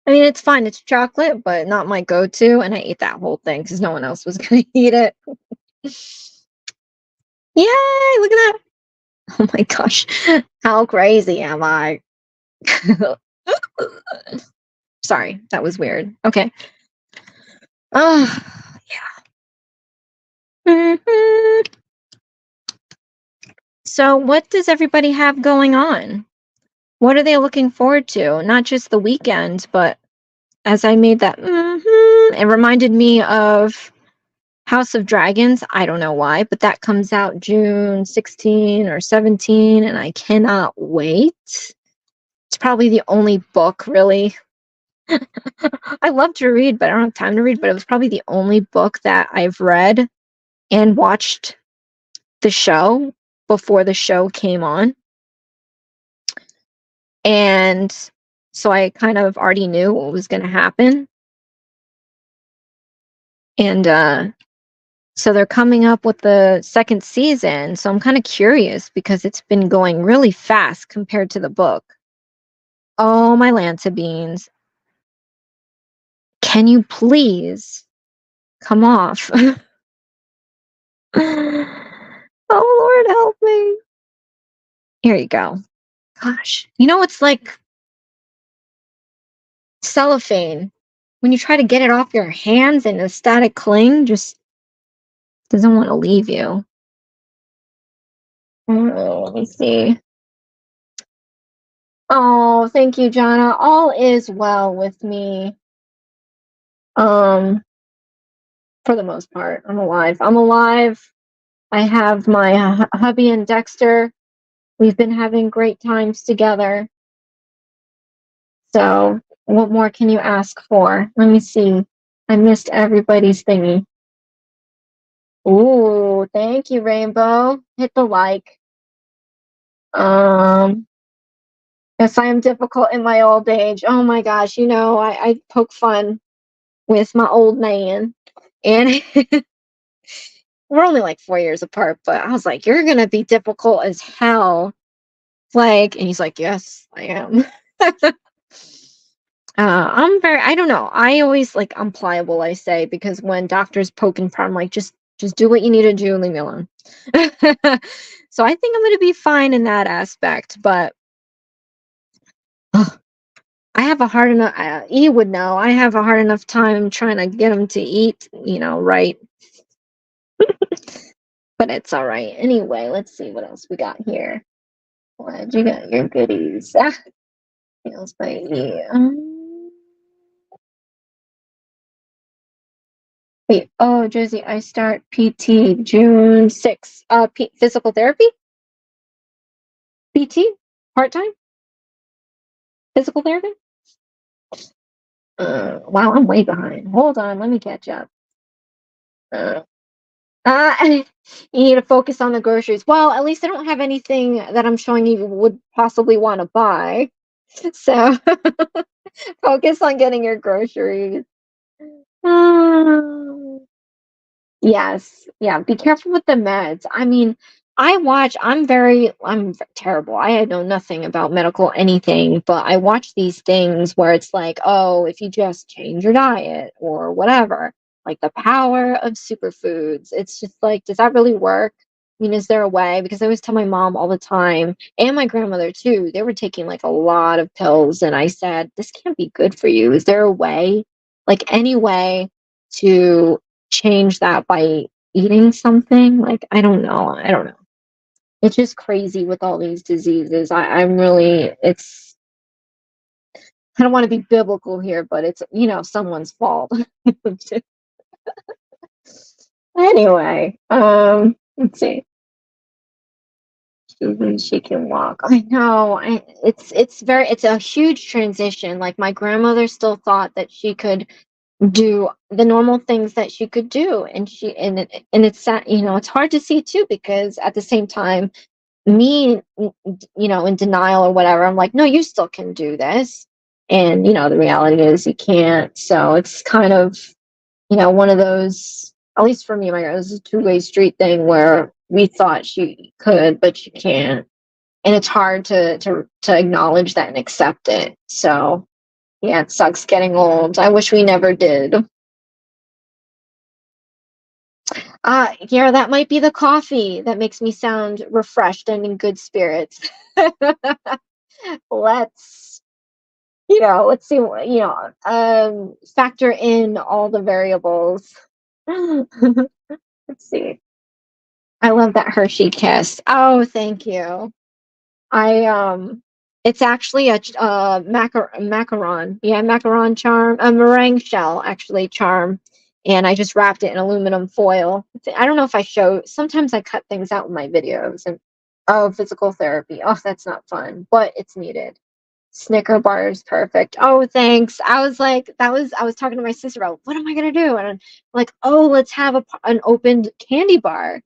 I mean, it's fine. It's chocolate, but not my go-to. And I ate that whole thing because no one else was going to eat it. Yay! Look at that. Oh my gosh. How crazy am I? Sorry, that was weird. Okay. Oh, yeah. So, what does everybody have going on? What are they looking forward to? Not just the weekend, but as I made that, it reminded me of House of Dragons. I don't know why, but that comes out June 16 or 17, and I cannot wait. It's probably the only book, really. I love to read, but I don't have time to read, but it was probably the only book that I've read and watched the show before the show came on. And so I kind of already knew what was going to happen. And so they're coming up with the second season. So I'm kind of curious because it's been going really fast compared to the book. Oh, my Lanta beans. Can you please come off? Oh, Lord, help me. Here you go. Gosh. It's like cellophane. When you try to get it off your hands and a static cling just doesn't want to leave you. Oh, let me see. Oh, thank you, Jonna. All is well with me. For the most part, I'm alive. I have my hubby and Dexter. We've been having great times together. So, what more can you ask for? Let me see. I missed everybody's thingy. Ooh, thank you, Rainbow. Hit the like. Yes, I am difficult in my old age. Oh my gosh, I poke fun with my old man. And we're only like 4 years apart, but I was like, you're gonna be difficult as hell. And he's like, yes, I am. I don't know. I always I'm pliable, I say, because when doctors poke and prod, I'm like, just do what you need to do, leave me alone. So I think I'm gonna be fine in that aspect, but I have a hard enough, E would know, I have a hard enough time trying to get him to eat, right. But it's all right. Anyway, let's see what else we got here. What you got your goodies? Feels by E. Wait, oh, Josie, I start PT June 6th. Physical therapy? PT? Part-time? Physical therapy? Wow, I'm way behind. Hold on, let me catch up. You need to focus on the groceries. Well, at least I don't have anything that I'm showing you would possibly want to buy. So focus on getting your groceries. Yes. Yeah. Be careful with the meds. I mean, I'm terrible. I know nothing about medical anything, but I watch these things where it's like, oh, if you just change your diet or whatever, like the power of superfoods. It's just like, does that really work? mean, is there a way? Because I always tell my mom all the time, and my grandmother too, they were taking like a lot of pills. And I said, this can't be good for you. Is there a way, like any way to change that by eating something? Like, I don't know. I don't know. It's just crazy with all these diseases. I'm really, I don't want to be biblical here, but it's, someone's fault. Anyway, let's see. She can walk. I know. It's a huge transition. Like my grandmother still thought that she could do the normal things that she could do, and it's sad, it's hard to see too, because at the same time, me, in denial or whatever, I'm like, no, you still can do this. And the reality is you can't. So it's kind of, one of those, at least for me, it was a two-way street thing where we thought she could, but she can't. And it's hard to acknowledge that and accept it. So yeah, it sucks getting old. I wish we never did. Yeah, that might be the coffee that makes me sound refreshed and in good spirits. let's let's see, factor in all the variables. Let's see. I love that Hershey kiss. Oh, thank you. I it's actually a macaron. Yeah, macaron charm, a meringue shell actually charm, and I just wrapped it in aluminum foil. I don't know if I show. Sometimes I cut things out in my videos, and oh, physical therapy. Oh, that's not fun, but it's needed. Snicker bar is perfect. Oh, thanks. I was like, I was talking to my sister about what am I gonna do, and I'm like, oh, let's have an opened candy bar.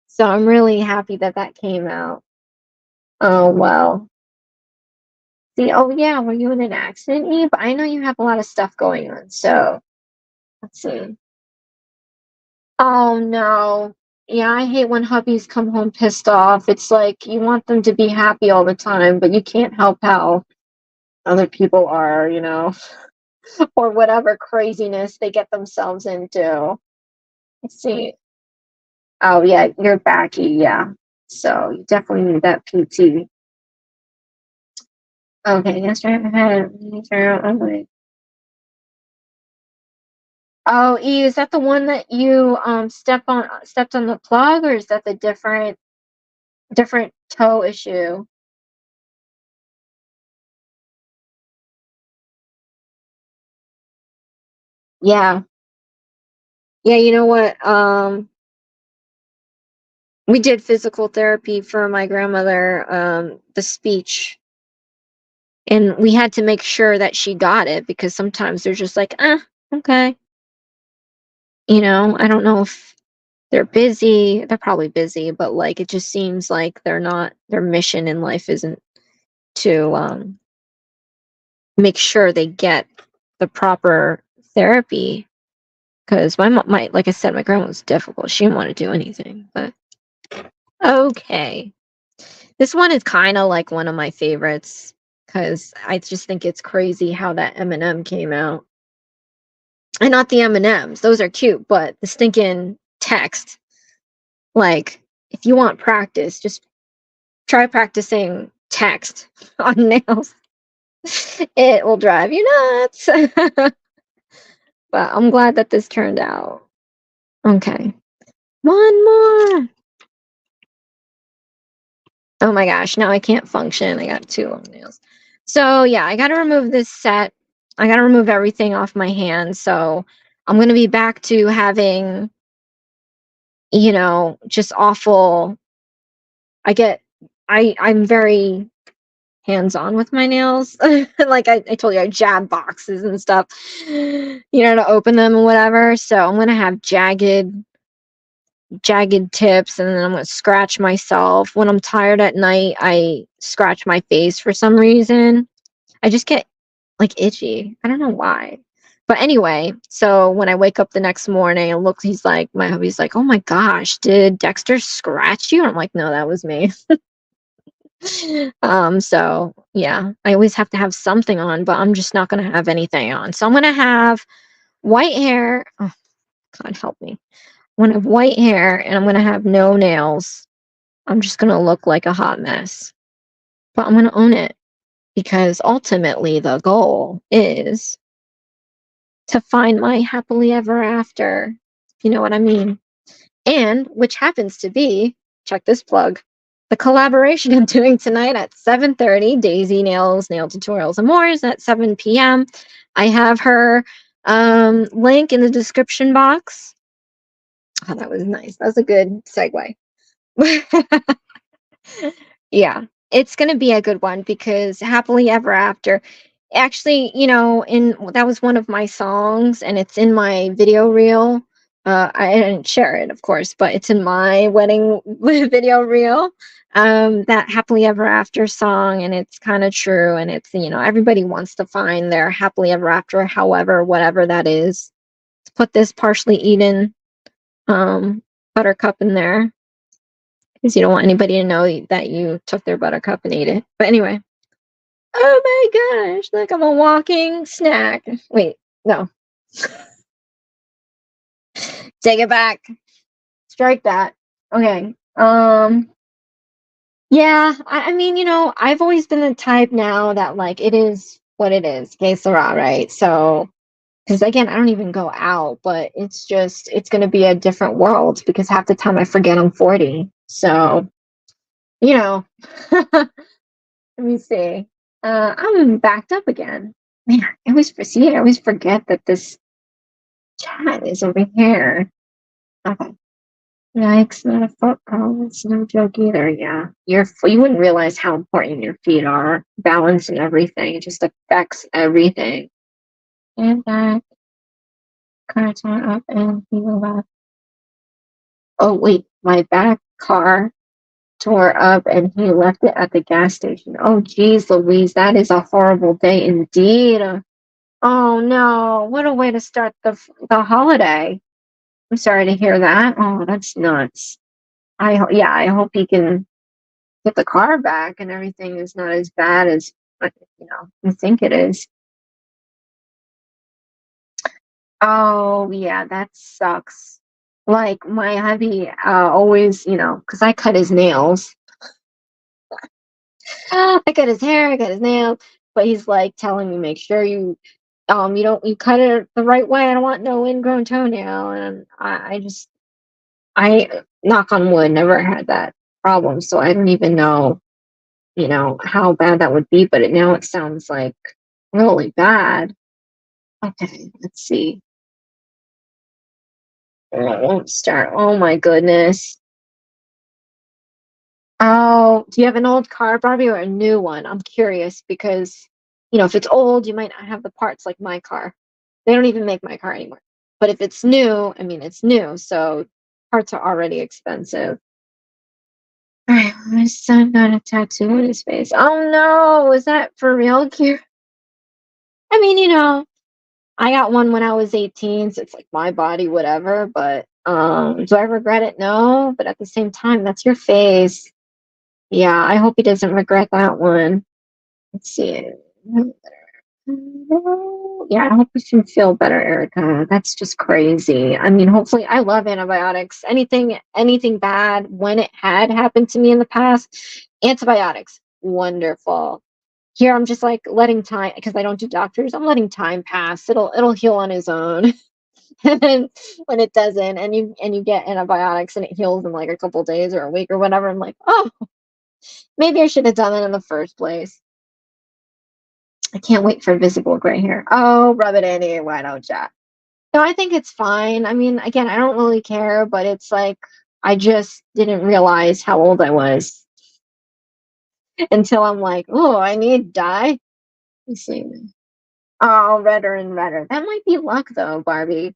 So I'm really happy that that came out. Oh well. See, oh yeah, were you in an accident, Eve? I know you have a lot of stuff going on, so let's see. Oh no. Yeah, I hate when hubbies come home pissed off. It's like you want them to be happy all the time, but you can't help how other people are, or whatever craziness they get themselves into. Let's see. Oh yeah, you're backy, yeah. So you definitely need that PT. Okay, yesterday I had. Oh, E, is that the one that you stepped on the plug, or is that the different toe issue? Yeah. Yeah, you know what? We did physical therapy for my grandmother, the speech, and we had to make sure that she got it because sometimes they're just like, okay. I don't know if they're busy. They're probably busy, but like it just seems like their mission in life isn't to make sure they get the proper therapy. Because my like I said, my grandma was difficult. She didn't want to do anything. But okay, this one is kind of like one of my favorites because I just think it's crazy how that M&M came out, and not the M&Ms. Those are cute, but the stinking text. Like, if you want practice, just try practicing text on nails. It will drive you nuts. But I'm glad that this turned out. Okay. One more. Oh my gosh, now I can't function. I got two long nails. So yeah, I gotta remove this set. I gotta remove everything off my hands. So I'm gonna be back to having, just awful. I get I'm very hands-on with my nails. Like I told you, I jab boxes and stuff, to open them and whatever. So I'm gonna have jagged tips, and then I'm going to scratch myself. When I'm tired at night, I scratch my face for some reason. I just get like itchy. I don't know why. But anyway, so when I wake up the next morning and look, my hubby's like, oh my gosh, did Dexter scratch you? And I'm like, no, that was me. So yeah, I always have to have something on, but I'm just not going to have anything on. So I'm going to have white hair. Oh, God help me. I'm gonna have white hair and I'm gonna have no nails. I'm just gonna look like a hot mess. But I'm gonna own it because ultimately the goal is to find my happily ever after. You know what I mean? And which happens to be, check this plug, the collaboration I'm doing tonight at 7:30. Daisy Nails, Nail Tutorials and More is at 7 p.m. I have her link in the description box. Oh, that was nice. That was a good segue. Yeah, it's gonna be a good one because happily ever after. Actually, in that was one of my songs, and it's in my video reel. I didn't share it, of course, but it's in my wedding video reel. That happily ever after song, and it's kind of true. And it's everybody wants to find their happily ever after, however, whatever that is. Let's put this partially eaten buttercup in there because you don't want anybody to know that you took their buttercup and ate it. But anyway, oh my gosh, look, I'm a walking snack. Wait, no, take it back. Strike that. Okay. Yeah, I mean, I've always been the type now that like it is what it is. Que sera, right? So, because again, I don't even go out, but it's going to be a different world because half the time I forget I'm 40. So, you know, let me see. I'm backed up again. Man, I always forget that this chat is over here. Okay. Yikes, not a foot problem. It's no joke either. Yeah. You wouldn't realize how important your feet are. Balance and everything. It just affects everything. And that car tore up and he left. Oh, wait. My back car tore up and he left it at the gas station. Oh, geez, Louise. That is a horrible day indeed. Oh, no. What a way to start the holiday. I'm sorry to hear that. Oh, that's nuts. I hope he can get the car back and everything is not as bad as you think it is. Oh yeah, that sucks. Like my hubby always, because I cut his nails. I cut his hair, I cut his nails, but he's like telling me make sure you cut it the right way. I don't want no ingrown toenail, and I knock on wood never had that problem, so I don't even know how bad that would be, but now it sounds like really bad. Okay, let's see. It won't start. Oh my goodness. Oh, do you have an old car, Barbie, or a new one? I'm curious because, if it's old, you might not have the parts like my car. They don't even make my car anymore. But if it's new, I mean, it's new, so parts are already expensive. All right, my son got a tattoo on his face. Oh no, is that for real, Kira? I mean, I got one when I was 18, so it's like my body, whatever. But do I regret it? No. But at the same time, that's your face. Yeah, I hope he doesn't regret that one. Let's see. Yeah, I hope you can feel better, Erica. That's just crazy. I mean, hopefully, I love antibiotics. Anything bad when it had happened to me in the past, antibiotics, wonderful. Here, I'm just like letting time because I don't do doctors. I'm letting time pass. It'll heal on its own. And then when it doesn't, and you get antibiotics and it heals in like a couple days or a week or whatever, I'm like, oh, maybe I should have done it in the first place. I can't wait for visible gray hair. Oh, rub it in. Why don't ya? No, I think it's fine. I mean, again, I don't really care, but it's like I just didn't realize how old I was until I'm like, oh, I need dye. Let me see. Oh, redder and redder. That might be luck though, Barbie.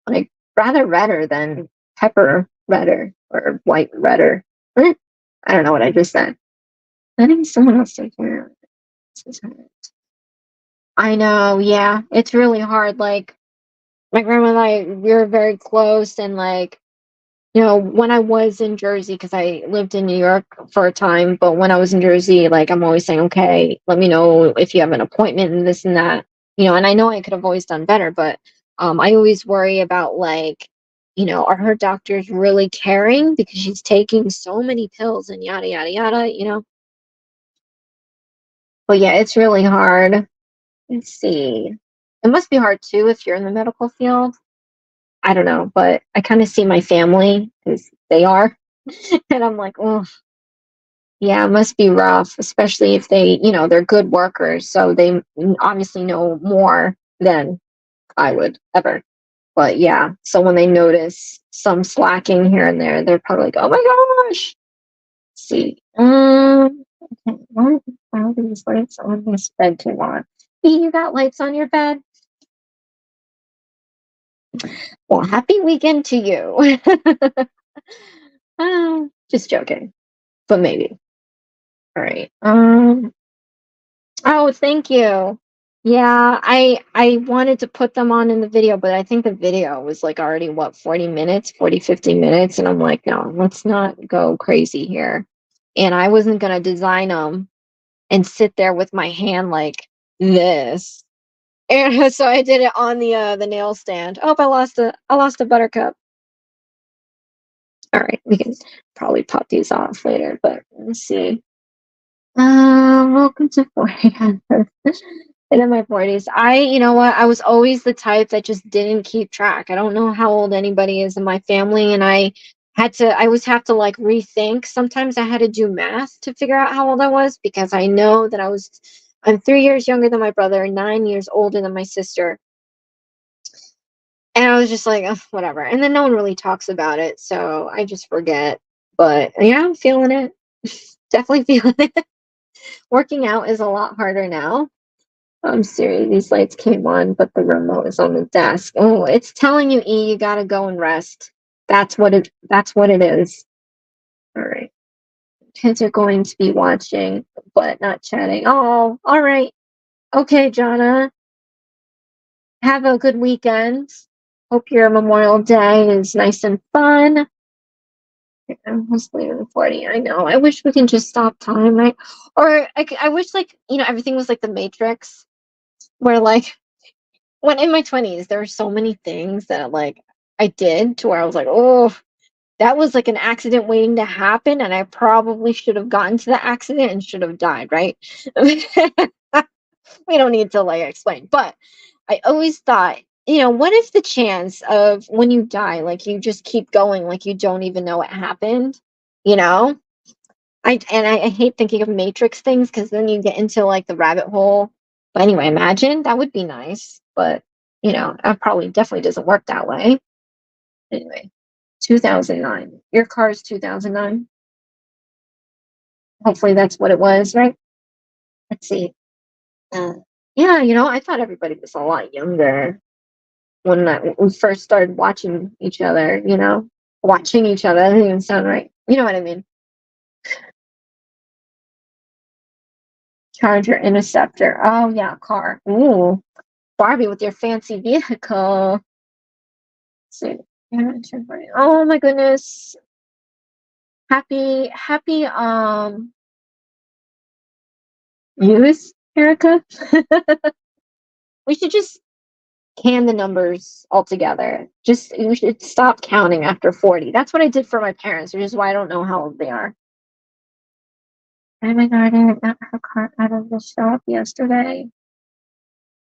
Like rather redder than pepper redder or white redder. I don't know what I just said. I think someone else take care of it. I know, yeah. It's really hard. Like my grandma and I, we were very close, and like, when I was in Jersey, because I lived in New York for a time, but when I was in Jersey, like I'm always saying, okay, let me know if you have an appointment and this and that. And I know I could have always done better, but I always worry about like are her doctors really caring because she's taking so many pills and yada yada yada. But yeah, it's really hard. Let's see. It must be hard too if you're in the medical field. I don't know, but I kind of see my family because they are, and I'm like, oh, yeah, it must be rough, especially if they're good workers, so they obviously know more than I would ever. But yeah, so when they notice some slacking here and there, they're probably like, "Oh my gosh!" Let's see, okay, why are these lights on this bed too long? Hey, you got lights on your bed? Well, happy weekend to you. Just joking, but maybe. All right. Oh, thank you. Yeah, I wanted to put them on in the video, but I think the video was like already what, 40 minutes, 40, 50 minutes, and I'm like, no, let's not go crazy here. And I wasn't gonna design them and sit there with my hand like this. And so I did it on the nail stand. Oh, I lost a buttercup. All right, we can probably pop these off later, but let's see. Welcome to 40. And in my 40s. You know what? I was always the type that just didn't keep track. I don't know how old anybody is in my family, and I always have to like rethink. Sometimes I had to do math to figure out how old I was because I know that I'm 3 years younger than my brother, 9 years older than my sister. And I was just like, "Ugh, whatever." And then no one really talks about it, so I just forget. But yeah, I'm feeling it. Definitely feeling it. Working out is a lot harder now. I'm serious. These lights came on, but the remote is on the desk. Oh, it's telling you, E, you gotta go and rest. That's what it is. All right. Kids are going to be watching, but not chatting. Oh, all right. Okay, Jonna. Have a good weekend. Hope your Memorial Day is nice and fun. I'm almost leaving 40. I know. I wish we can just stop time, right? Or I wish like, everything was like the Matrix, where like when in my 20s, there were so many things that like I did to where I was like, oh, that was like an accident waiting to happen, and I probably should have gotten to the accident and should have died, right? We don't need to like explain, but I always thought, what if the chance of when you die, like you just keep going, like you don't even know what happened, you know? I hate thinking of Matrix things because then you get into like the rabbit hole. But anyway, imagine that would be nice, but that probably definitely doesn't work that way. Anyway, 2009. Your car is 2009. Hopefully that's what it was, right? Let's see. Uh, yeah, I thought everybody was a lot younger when we first started watching each other. Watching each other. That doesn't even sound right. You know what I mean? Charger, Interceptor. Oh yeah, car. Ooh, Barbie with your fancy vehicle. See. Oh my goodness. Happy use, Erica. We should just can the numbers altogether. Just we should stop counting after 40. That's what I did for my parents, which is why I don't know how old they are. Oh my god, I got her car out of the shop yesterday.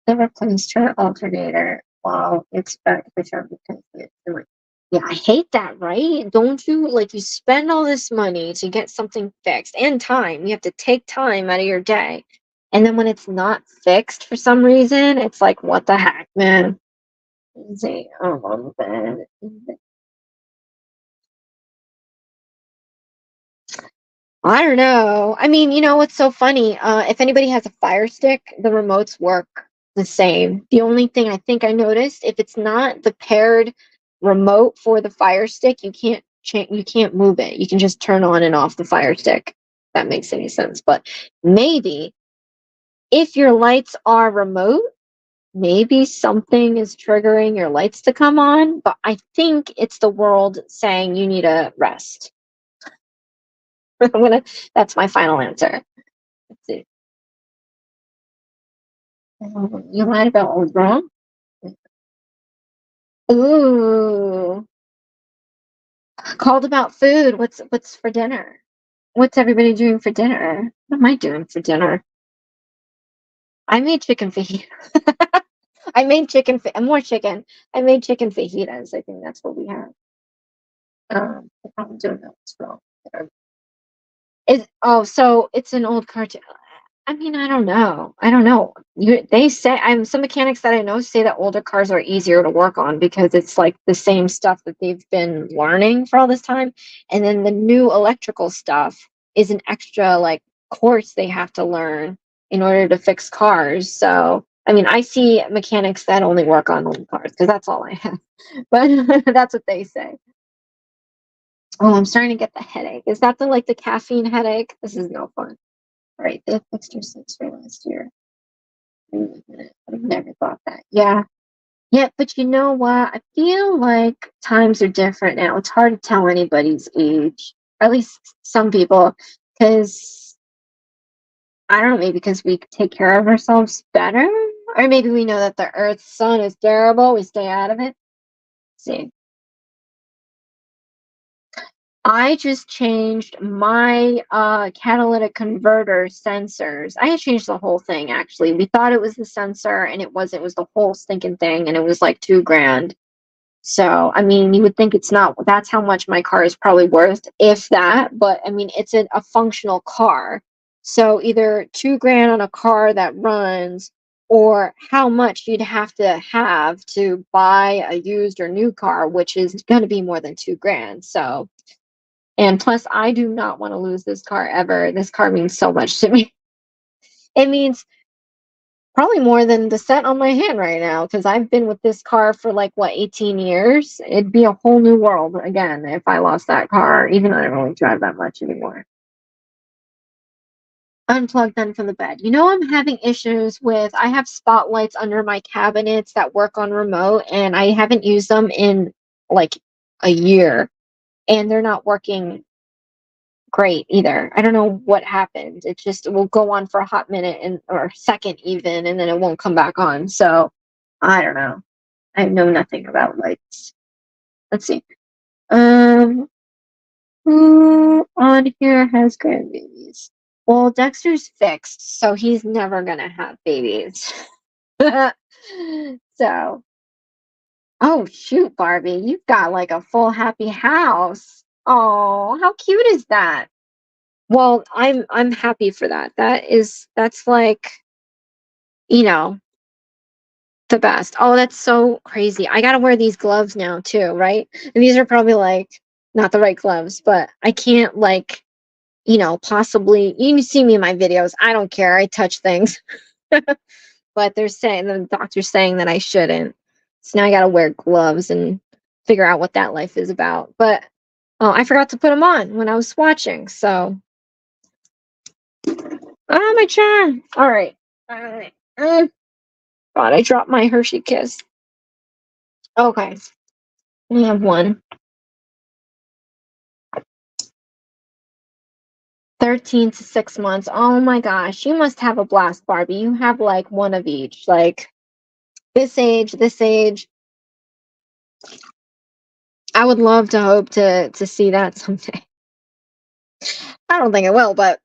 They replaced her alternator while it's back to the shop because it's like, yeah, I hate that, right? Don't you like you spend all this money to get something fixed and time. You have to take time out of your day. And then when it's not fixed for some reason, it's like, what the heck, man? See, oh, man. I don't know. I mean, what's so funny? If anybody has a Fire Stick, the remotes work the same. The only thing I think I noticed, if it's not the paired remote for the Fire Stick, you can't move it. You can just turn on and off the Fire Stick. If that makes any sense. But maybe if your lights are remote, maybe something is triggering your lights to come on. But I think it's the world saying you need a rest. That's my final answer. Let's see. You lied about what was wrong? Ooh. Called about food. What's for dinner? What's everybody doing for dinner? What am I doing for dinner? I made chicken fajita. I made more chicken. I made chicken fajitas. I think that's what we have. I don't know what's wrong. So it's an old cartoon. I mean, I don't know. I don't know. They say some mechanics that I know say that older cars are easier to work on because it's like the same stuff that they've been learning for all this time, and then the new electrical stuff is an extra like course they have to learn in order to fix cars. So, I mean, I see mechanics that only work on old cars because that's all I have. But that's what they say. Oh, I'm starting to get the headache. Is that the caffeine headache? This is no fun. All right, they fixed your six for last year. Wait a minute. I've never thought that. Yeah. Yeah, but you know what? I feel like times are different now. It's hard to tell anybody's age, or at least some people, because I don't know, maybe because we take care of ourselves better, or maybe we know that the Earth's sun is terrible. We stay out of it. Let's see. I just changed my catalytic converter sensors. I had changed the whole thing actually. We thought it was the sensor and it wasn't. It was the whole stinking thing and it was like 2 grand. So, I mean, you would think it's not, that's how much my car is probably worth, if that. But I mean, it's a functional car. So either 2 grand on a car that runs or how much you'd have to buy a used or new car, which is going to be more than 2 grand. So, and plus, I do not want to lose this car ever. This car means so much to me. It means probably more than the set on my hand right now because I've been with this car for like, what, 18 years? It'd be a whole new world again if I lost that car, even though I don't really drive that much anymore. Unplug them from the bed. You know, I'm having issues with, I have spotlights under my cabinets that work on remote, and I haven't used them in like a year, and they're not working great either. I don't know what happened. It just will go on for a hot minute and or a second even, and then it won't come back on. So I don't know. I know nothing about lights. Let's see. Um, who on here has grandbabies? Well, Dexter's fixed, so he's never gonna have babies. So, oh shoot, Barbie, you've got like a full happy house. Oh, how cute is that? Well, I'm happy for that. That's like, you know, the best. Oh, that's so crazy. I gotta wear these gloves now too, right? And these are probably like not the right gloves, but I can't like, possibly you can see me in my videos. I don't care. I touch things. But they're saying the doctor's saying that I shouldn't. So now I gotta wear gloves and figure out what that life is about. But oh, I forgot to put them on when I was watching, so oh, my charm. All right. All right. God, I dropped my Hershey Kiss. Okay. We have one. 13 to 6 months. Oh my gosh. You must have a blast, Barbie. You have like one of each. Like this age, this age. I would love to hope to see that someday. I don't think it will, but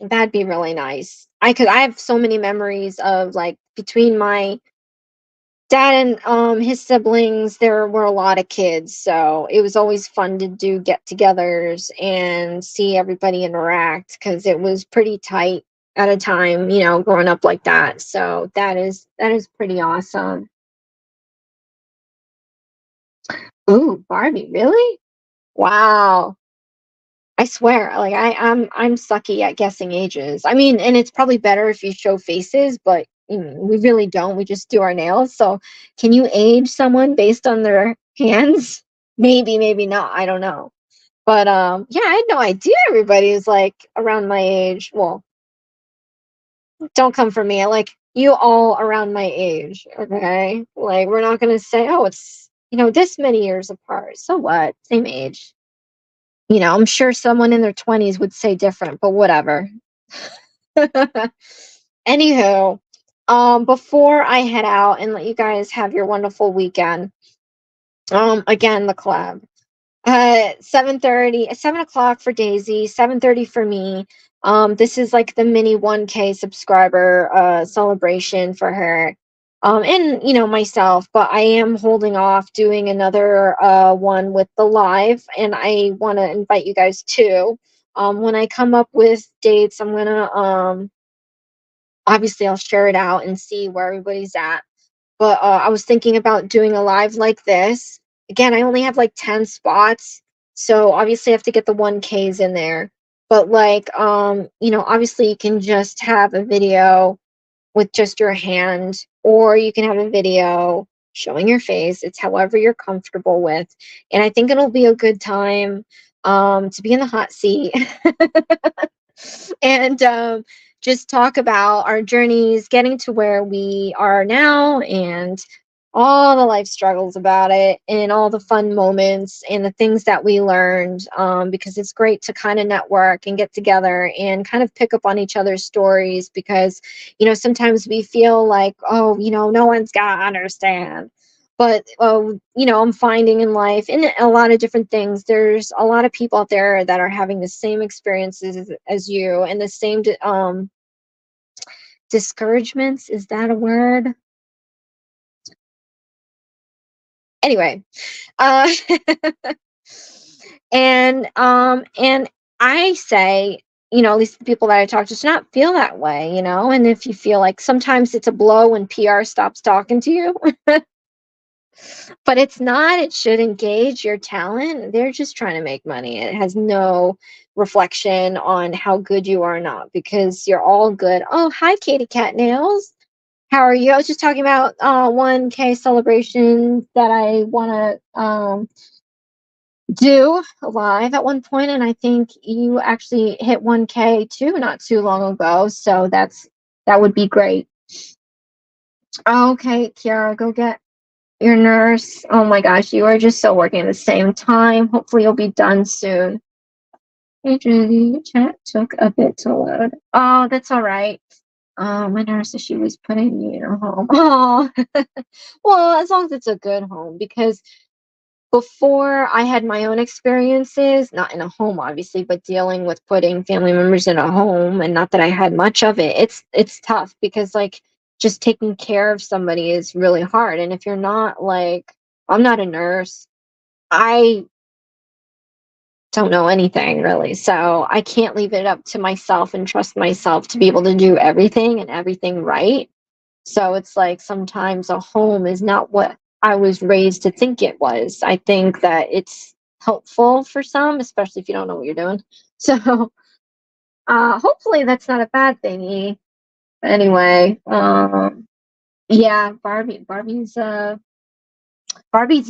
that'd be really nice. I have so many memories of like between my dad and his siblings, there were a lot of kids, so it was always fun to do get-togethers and see everybody interact because it was pretty tight at a time, growing up like that. So that is pretty awesome. Ooh, Barbie, really? Wow. I swear, like I'm sucky at guessing ages. I mean, and it's probably better if you show faces, but we really don't. We just do our nails. So, can you age someone based on their hands? Maybe, maybe not. I don't know. But yeah, I had no idea everybody is like around my age. Well, don't come for me. I like you all around my age, okay? Like we're not gonna say, oh, it's this many years apart. So what? Same age. I'm sure someone in their 20s would say different, but whatever. Anywho, before I head out and let you guys have your wonderful weekend, again, the collab. 7:30, 7 o'clock for Daisy, 7:30 for me. This is like the mini 1K subscriber celebration for her. And myself, but I am holding off doing another one with the live, and I want to invite you guys too. When I come up with dates, I'm gonna obviously I'll share it out and see where everybody's at. But I was thinking about doing a live like this. Again, I only have like 10 spots, so obviously I have to get the 1Ks in there. But like, obviously you can just have a video with just your hand, or you can have a video showing your face. It's however you're comfortable with. And I think it'll be a good time to be in the hot seat and just talk about our journeys getting to where we are now, and all the life struggles about it, and all the fun moments and the things that we learned, because it's great to kind of network and get together and kind of pick up on each other's stories, because sometimes we feel like, oh, no one's gonna understand. But I'm finding in life, in a lot of different things, there's a lot of people out there that are having the same experiences as you, and the same discouragements. Is that a word? Anyway, uh and I say, at least the people that I talk to not feel that way. And if you feel like, sometimes it's a blow when PR stops talking to you, but it's not. It should engage your talent. They're just trying to make money. It has no reflection on how good you are or not, because you're all good. Oh, hi, Katie Cat Nails. How are you? I was just talking about 1K celebration that I want to do live at one point, and I think you actually hit 1K too not too long ago. So that would be great. Okay, Kiara, go get your nurse. Oh my gosh, you are just so working at the same time. Hopefully you'll be done soon. Hey Judy, chat took a bit to load. Oh, that's all right. My nurse said she was putting me in her home. Oh, well, as long as it's a good home, because before I had my own experiences, not in a home obviously, but dealing with putting family members in a home, and not that I had much of it. It's tough, because like, just taking care of somebody is really hard. And if you're not like, I'm not a nurse, I don't know anything really. So I can't leave it up to myself and trust myself to be able to do everything and everything right. So it's like, sometimes a home is not what I was raised to think it was. I think that it's helpful for some, especially if you don't know what you're doing. So hopefully that's not a bad thingy. Anyway, yeah, Barbie's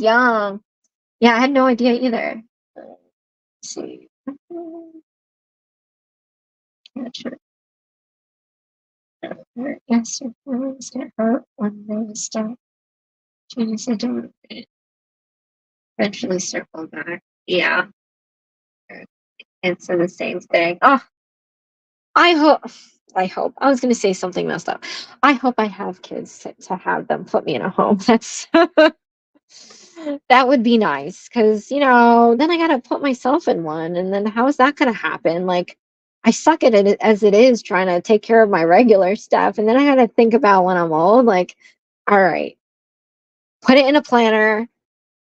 young. Yeah, I had no idea either. Let's see. Yes, your feelings get hurt when they stop. Change the door. Eventually circle back. Yeah, answer the same thing. Oh, I hope. I hope. I was going to say something messed up. I hope I have kids to have them put me in a home. That's that would be nice, because then I got to put myself in one, and then how is that going to happen? Like, I suck at it as it is, trying to take care of my regular stuff, and then I got to think about when I'm old. Like, all right, put it in a planner.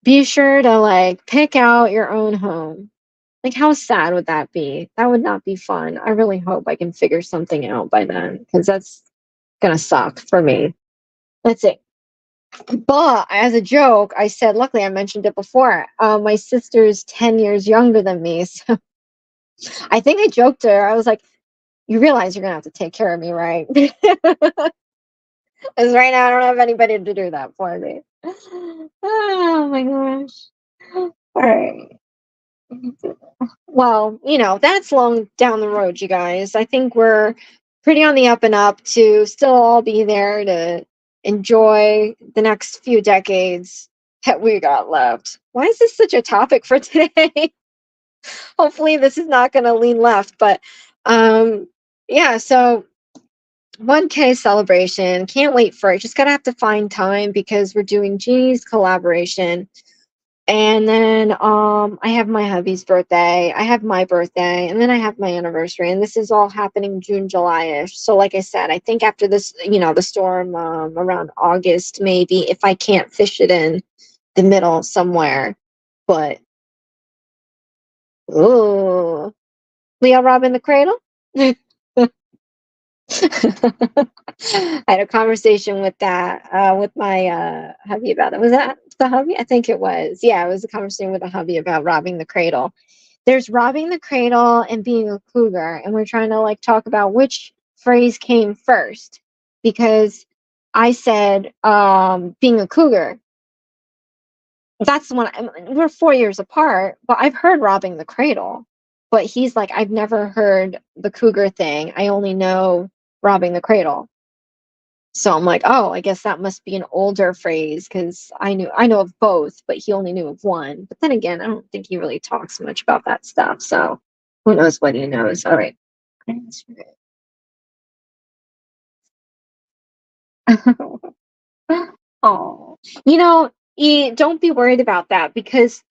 Be sure to like pick out your own home. Like, how sad would that be? That would not be fun. I really hope I can figure something out by then, because that's gonna suck for me. Let's see. But as a joke, I said, luckily I mentioned it before. My sister's 10 years younger than me. So I think I joked to her. I was like, you realize you're gonna have to take care of me, right? Because right now I don't have anybody to do that for me. Oh my gosh. All right. Well, that's long down the road, you guys. I think we're pretty on the up and up to still all be there to enjoy the next few decades that we got left. Why is this such a topic for today? Hopefully this is not going to lean left, but um yeah, so 1K celebration. Can't wait for it. Just got to have to find time, because we're doing Jeannie's collaboration. And then I have my hubby's birthday, I have my birthday, and then I have my anniversary. And this is all happening June, July-ish. So like I said, I think after this, the storm, around August, maybe, if I can't fish it in the middle somewhere. But oh, Leo robbing the cradle. I had a conversation with that with my hubby about it. Was that the hubby? I think it was. Yeah, it was a conversation with a hubby about robbing the cradle. There's robbing the cradle and being a cougar, and we're trying to like talk about which phrase came first, because I said being a cougar. That's the one. We're 4 years apart, but I've heard robbing the cradle. But he's like, I've never heard the cougar thing. I only know robbing the cradle. So I'm like, oh, I guess that must be an older phrase, because I know of both, but he only knew of one. But then again, I don't think he really talks much about that stuff. So who knows what he knows? All right. Oh, don't be worried about that, because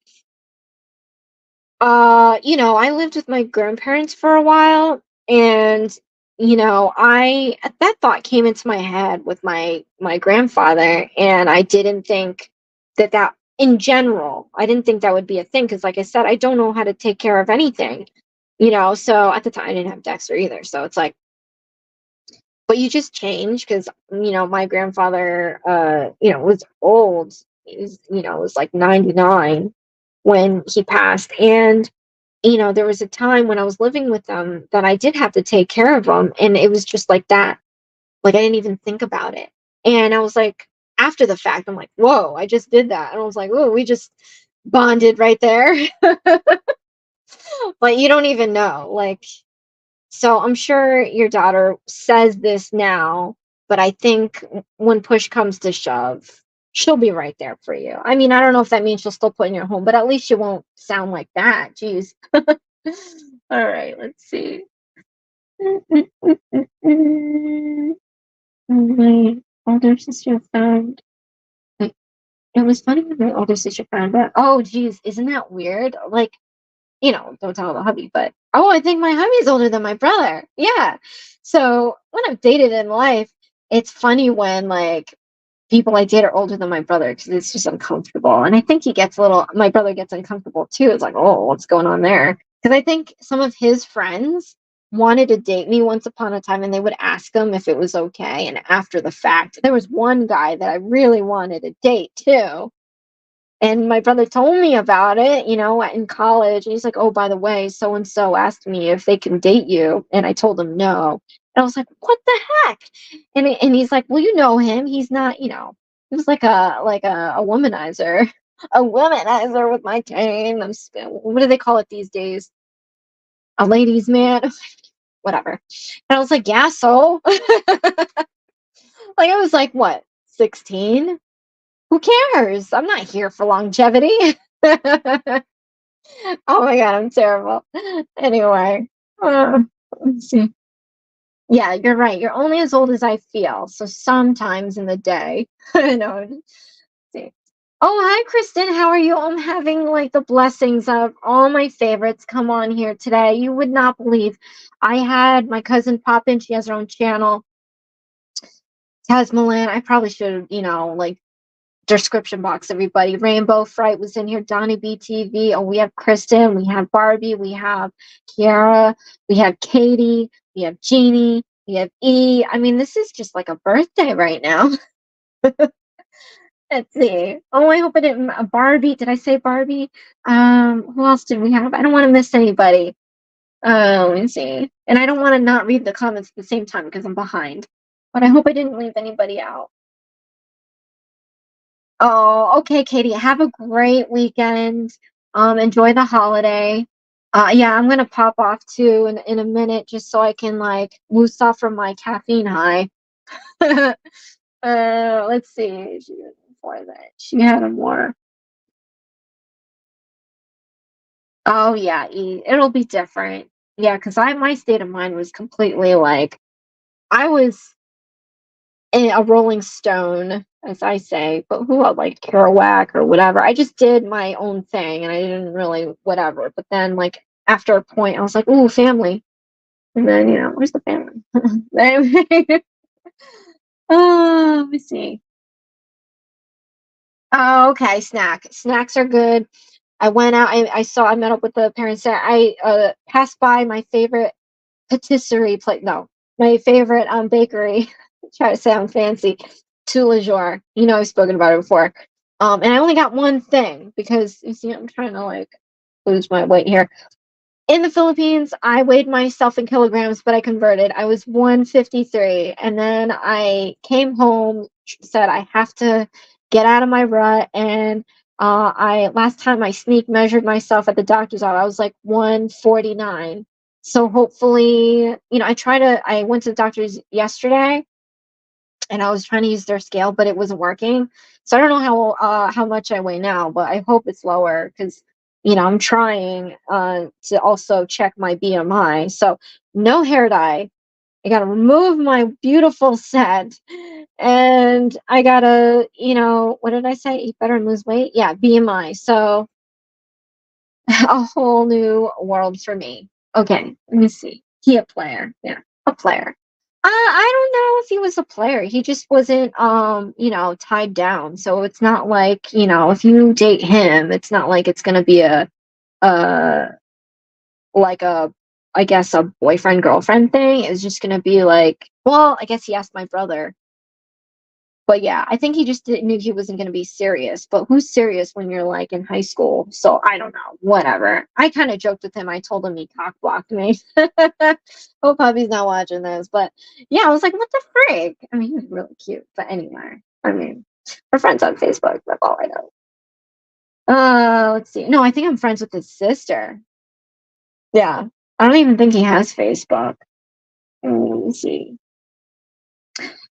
I lived with my grandparents for a while, and I that thought came into my head with my grandfather, and I didn't think that in general, I didn't think that would be a thing, because like I said, I don't know how to take care of anything. So at the time I didn't have Dexter either, so it's like, but you just change, because my grandfather was old. He was like 99 when he passed. And there was a time when I was living with them that I did have to take care of them, and it was just like that. Like, I didn't even think about it. And I was like, after the fact, I'm like, whoa, I just did that. And I was like, oh, we just bonded right there. But you don't even know. Like, so I'm sure your daughter says this now, but I think when push comes to shove, she'll be right there for you. I mean, I don't know if that means she'll still put in your home, but at least you won't sound like that. Jeez. All right, let's see. My older sister found. Like, it was funny when my older sister found out. Oh, geez, isn't that weird? Like, don't tell the hubby, but oh, I think my hubby's older than my brother. Yeah. So when I've dated in life, it's funny when like people I date are older than my brother, because it's just uncomfortable. And I think my brother gets uncomfortable too. It's like, oh, what's going on there? Because I think some of his friends wanted to date me once upon a time, and they would ask him if it was okay. And after the fact, there was one guy that I really wanted to date too. And my brother told me about it, in college. And he's like, oh, by the way, so and so asked me if they can date you. And I told him no. And I was like, what the heck? And he's like, well, you know him. He's not, he was like a womanizer, a womanizer with my cane. What do they call it these days? A ladies' man, whatever. And I was like, yeah, so like I was like, what, 16? Who cares? I'm not here for longevity. Oh my god, I'm terrible. Anyway, let's see. Yeah, you're right. You're only as old as I feel. So sometimes in the day, I know. Let's see. Oh, hi, Kristen. How are you? I'm having like the blessings of all my favorites come on here today. You would not believe. I had my cousin pop in. She has her own channel, Tasmalan. I probably should, like description box, everybody. Rainbow Fright was in here. Donnie BTV. Oh, we have Kristen. We have Barbie. We have Kiara. We have Katie. We have Jeannie. We have E. I mean, this is just like a birthday right now. Let's see. Oh, I hope I didn't. Barbie. Did I say Barbie? Who else did we have? I don't want to miss anybody. Let me see. And I don't want to not read the comments at the same time because I'm behind. But I hope I didn't leave anybody out. Oh, okay, Katie. Have a great weekend. Enjoy the holiday. Yeah, I'm gonna pop off too in a minute, just so I can like loose off from my caffeine high. Let's see. Before that, she had a more. Oh yeah, it'll be different. Yeah, because my state of mind was completely like I was a Rolling Stone, as I say, but who else, like Kerouac or whatever. I just did my own thing and I didn't really whatever. But then like after a point I was like, ooh, family. And then, where's the family? Anyway, oh, let me see. Oh, okay, snacks are good. I went out, I met up with the parents there. I passed by my favorite patisserie place. No, my favorite bakery. Try to sound fancy. To la Jour. I've spoken about it before. And I only got one thing because you see, I'm trying to like lose my weight here. In the Philippines, I weighed myself in kilograms, but I converted. I was 153, and then I came home, said I have to get out of my rut, and I last time I sneak measured myself at the doctor's office, I was like 149. So hopefully, I went to the doctor's yesterday and I was trying to use their scale, but it wasn't working. So I don't know how much I weigh now, but I hope it's lower because I'm trying to also check my BMI. So no hair dye. I gotta remove my beautiful set, and I gotta, what did I say? Eat better and lose weight. Yeah, BMI. So a whole new world for me. Okay, let me see. He a player. Yeah, a player. I don't know if he was a player. He just wasn't, tied down. So it's not like, if you date him, it's not like it's gonna be uh, like I guess a boyfriend girlfriend thing. It's just gonna be like, well, I guess he asked my brother. But yeah, I think he just didn't knew he wasn't going to be serious. But who's serious when you're like in high school? So I don't know. Whatever. I kind of joked with him. I told him he cock blocked me. Hope Hubby's not watching this. But yeah, I was like, what the frick? I mean, he was really cute. But anyway, I mean, we're friends on Facebook. That's all I know. Let's see. No, I think I'm friends with his sister. Yeah. I don't even think he has Facebook. Let me see.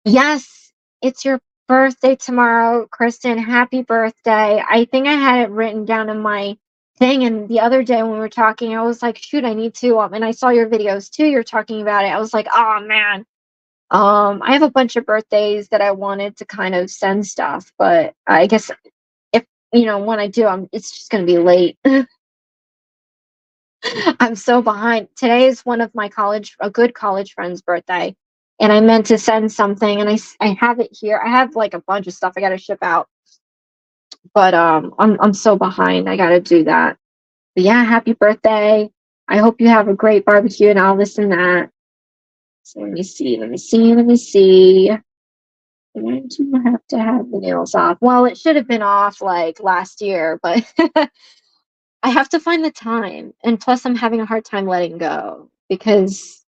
Yes, it's your birthday tomorrow, Kristen. Happy birthday. I think I had it written down in my thing. And the other day when we were talking, I was like, shoot, I need to. And I saw your videos too. You're talking about it. I was like, oh man. I have a bunch of birthdays that I wanted to kind of send stuff, but I guess if when I do, it's just gonna be late. I'm so behind. Today is one of my a good college friend's birthday, and I meant to send something, and I have it here. I have like a bunch of stuff I got to ship out, but I'm so behind. I got to do that. But yeah, happy birthday! I hope you have a great barbecue and all this and that. So let me see. Let me see. Let me see. When do you have to have the nails off? Well, it should have been off like last year, but I have to find the time. And plus, I'm having a hard time letting go because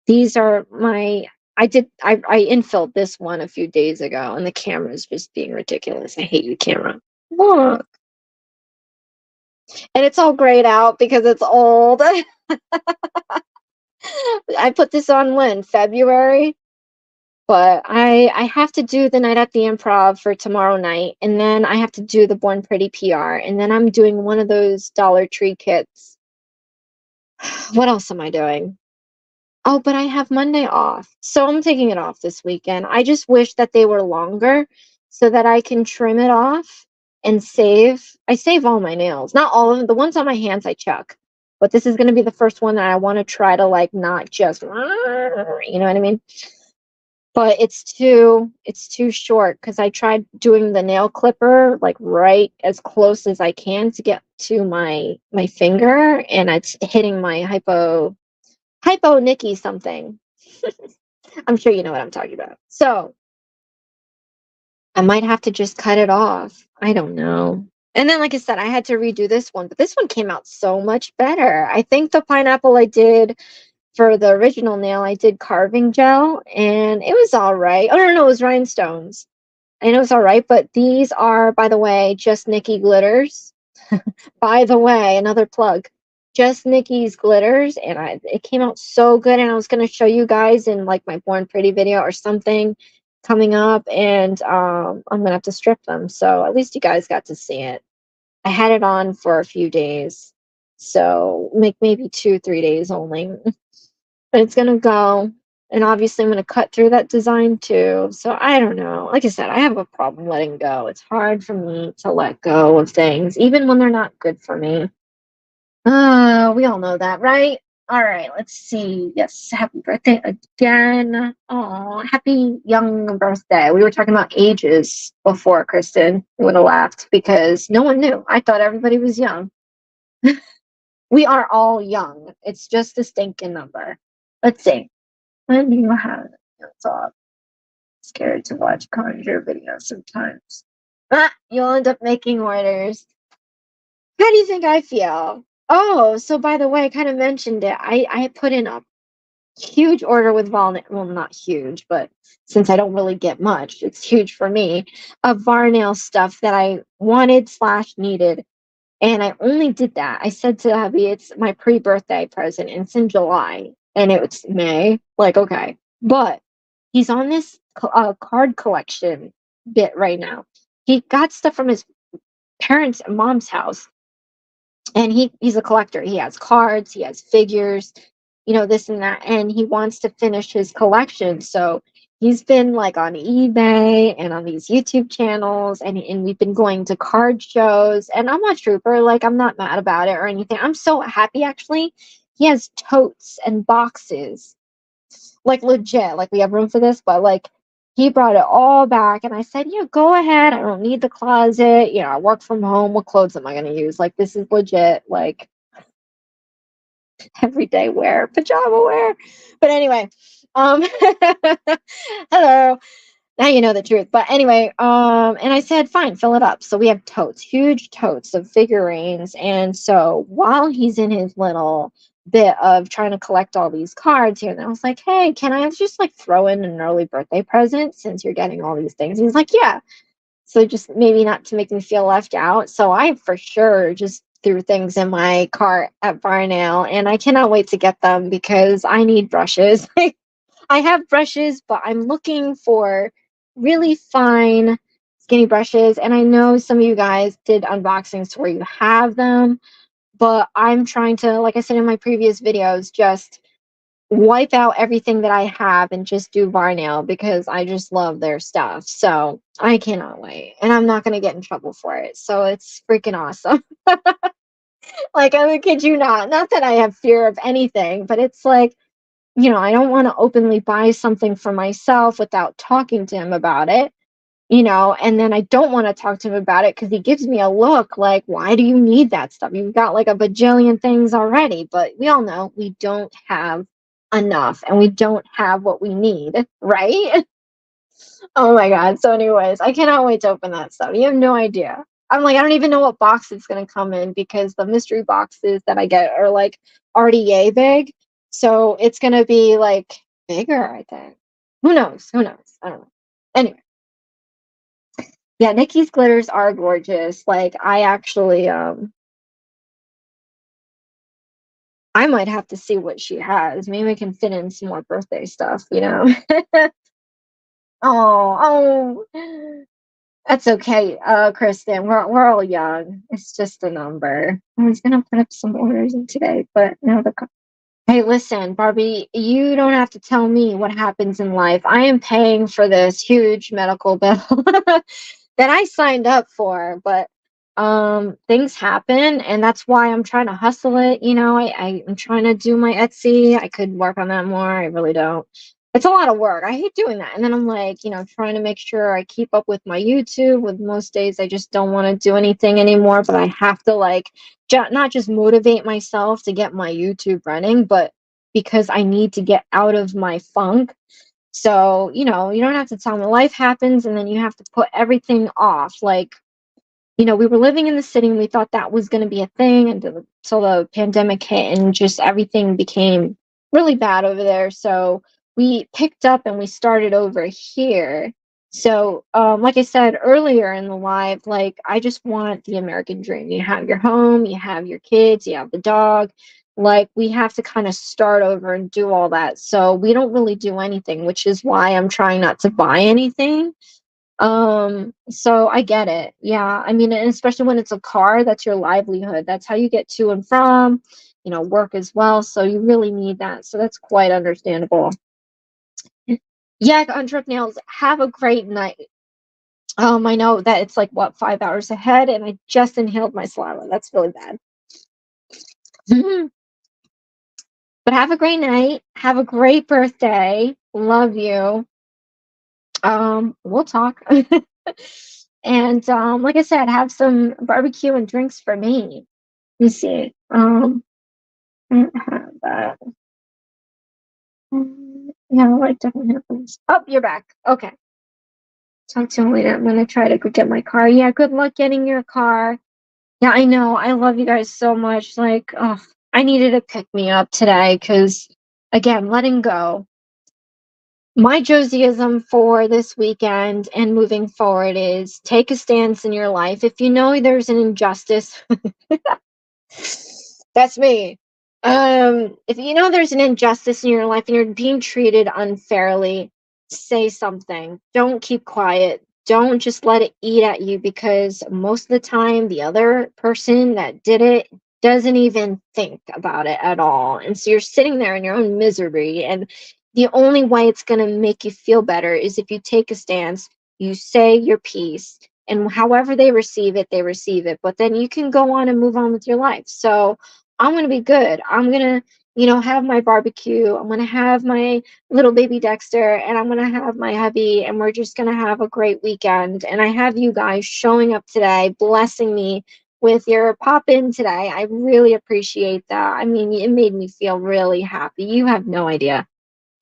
these are I infilled this one a few days ago and the camera's just being ridiculous. I hate the camera. Look. And it's all grayed out because it's old. I put this on when? February? But I have to do the night at the Improv for tomorrow night, and then I have to do the Born Pretty PR, and then I'm doing one of those Dollar Tree kits. What else am I doing? Oh, but I have Monday off. So I'm taking it off this weekend. I just wish that they were longer so that I can trim it off and save. I save all my nails. Not all of them. The ones on my hands I chuck. But this is going to be the first one that I want to try to like not just, you know what I mean? But it's too short because I tried doing the nail clipper like right as close as I can to get to my finger, and it's hitting my hypo Nikki something. I'm sure you know what I'm talking about. So I might have to just cut it off. I don't know. And then, like I said, I had to redo this one, but this one came out so much better. I think the pineapple I did for the original nail, I did carving gel, and it was all right. Oh, no, it was rhinestones. I know it's all right, but these are, by the way, just Nikki glitters. By the way, another plug. Just Nikki's glitters, and it came out so good, and I was going to show you guys in like my Born Pretty video or something coming up, and I'm going to have to strip them. So at least you guys got to see it. I had it on for a few days. So maybe 2, 3 days only. But it's going to go. And obviously, I'm going to cut through that design too. So I don't know. Like I said, I have a problem letting go. It's hard for me to let go of things, even when they're not good for me. We all know that, right? All right, let's see. Yes, happy birthday again. Oh, happy young birthday. We were talking about ages before, Kristen. You would have laughed because no one knew. I thought everybody was young. We are all young. It's just a stinking number. Let's see. When do you have thought? Scared to watch conjure videos sometimes. You'll end up making orders. How do you think I feel? Oh, so by the way, I kind of mentioned it. I put in a huge order with Varnell. Well, not huge, but since I don't really get much, it's huge for me. Of Varnell stuff that I wanted slash needed. And I only did that. I said to hubby, it's my pre-birthday present. And it's in July, and it's May. Like, okay, but he's on this card collection bit right now. He got stuff from his parents' and mom's house, and he's a collector. He has cards, he has figures, this and that, and he wants to finish his collection. So he's been like on eBay and on these YouTube channels, and we've been going to card shows, and I'm a trooper. Like, I'm not mad about it or anything. I'm so happy, actually. He has totes and boxes, like legit, like we have room for this, but like he brought it all back, and I said, yeah, go ahead. I don't need the closet. I work from home. What clothes am I going to use? Like, this is legit, like everyday wear, pajama wear. But anyway, um, hello. Now you know the truth. But anyway, and I said, fine, fill it up. So we have totes, huge totes of figurines. And so while he's in his little bit of trying to collect all these cards here, and I was like, hey, can I just like throw in an early birthday present since you're getting all these things? He's like, yeah. So just maybe not to make me feel left out. So I for sure just threw things in my cart at Varnell, and I cannot wait to get them because I need brushes. I have brushes, but I'm looking for really fine, skinny brushes. And I know some of you guys did unboxings where you have them, but I'm trying to, like I said in my previous videos, just wipe out everything that I have and just do Varnell because I just love their stuff. So I cannot wait. And I'm not going to get in trouble for it. So it's freaking awesome. Like, I would kid you not. Not that I have fear of anything, but it's like, I don't want to openly buy something for myself without talking to him about it, and then I don't want to talk to him about it because he gives me a look like, why do you need that stuff? You've got like a bajillion things already. But we all know we don't have enough, and we don't have what we need, right? Oh my God. So anyways, I cannot wait to open that stuff. You have no idea. I'm like, I don't even know what box it's going to come in because the mystery boxes that I get are like already yay big. So it's going to be like bigger, I think. Who knows? Who knows? I don't know. Anyway, yeah, Nikki's glitters are gorgeous. Like, I actually, I might have to see what she has. Maybe we can fit in some more birthday stuff. Oh, oh. That's okay, Kristen. We're all young. It's just a number. I was gonna put up some orders in today, but now the hey, listen, Barbie, you don't have to tell me what happens in life. I am paying for this huge medical bill that I signed up for, but things happen, and that's why I'm trying to hustle it. I'm trying to do my Etsy. I could work on that more. I really don't. It's a lot of work. I hate doing that. And then I'm like, trying to make sure I keep up with my YouTube. With most days, I just don't want to do anything anymore, but I have to like not just motivate myself to get my YouTube running, but because I need to get out of my funk. So, you don't have to tell me life happens and then you have to put everything off. Like, we were living in the city and we thought that was going to be a thing until the pandemic hit and just everything became really bad over there. So we picked up and we started over here. So, like I said earlier in the live, like, I just want the American dream. You have your home, you have your kids, you have the dog. Like, we have to kind of start over and do all that. So we don't really do anything, which is why I'm trying not to buy anything. So I get it. Yeah. I mean, and especially when it's a car, that's your livelihood. That's how you get to and from, work as well. So you really need that. So that's quite understandable. Yeah, on trip nails. Have a great night. I know that it's like what 5 hours ahead, and I just inhaled my saliva. That's really bad. But have a great night. Have a great birthday. Love you. We'll talk. And like I said, have some barbecue and drinks for me. Let me see. I don't have that. Yeah, I definitely have those. Oh, you're back. Okay. Talk to you later. I'm gonna try to go get my car. Yeah, good luck getting your car. Yeah, I know. I love you guys so much. Like, oh, I needed to pick me up today because, again, letting go. My Josieism for this weekend and moving forward is take a stance in your life. If you know there's an injustice, that's me. If you know there's an injustice in your life and you're being treated unfairly, say something. Don't keep quiet. Don't just let it eat at you because most of the time the other person that did it doesn't even think about it at all. And so you're sitting there in your own misery. And the only way it's going to make you feel better is if you take a stance, you say your piece, and however they receive it, they receive it. But then you can go on and move on with your life. So I'm going to be good. I'm going to, have my barbecue. I'm going to have my little baby Dexter, and I'm going to have my hubby, and we're just going to have a great weekend. And I have you guys showing up today, blessing me with your pop in today. I really appreciate that. I mean, it made me feel really happy. You have no idea.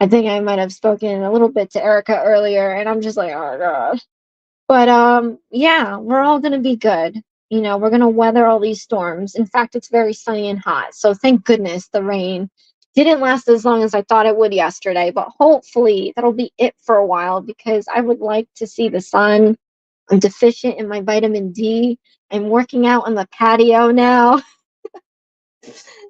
I think I might have spoken a little bit to Erica earlier, and I'm just like, oh god. But yeah, we're all gonna be good. We're gonna weather all these storms. In fact, it's very sunny and hot. So thank goodness the rain didn't last as long as I thought it would yesterday, but hopefully that'll be it for a while because I would like to see the sun. I'm deficient in my vitamin D. I'm working out on the patio now.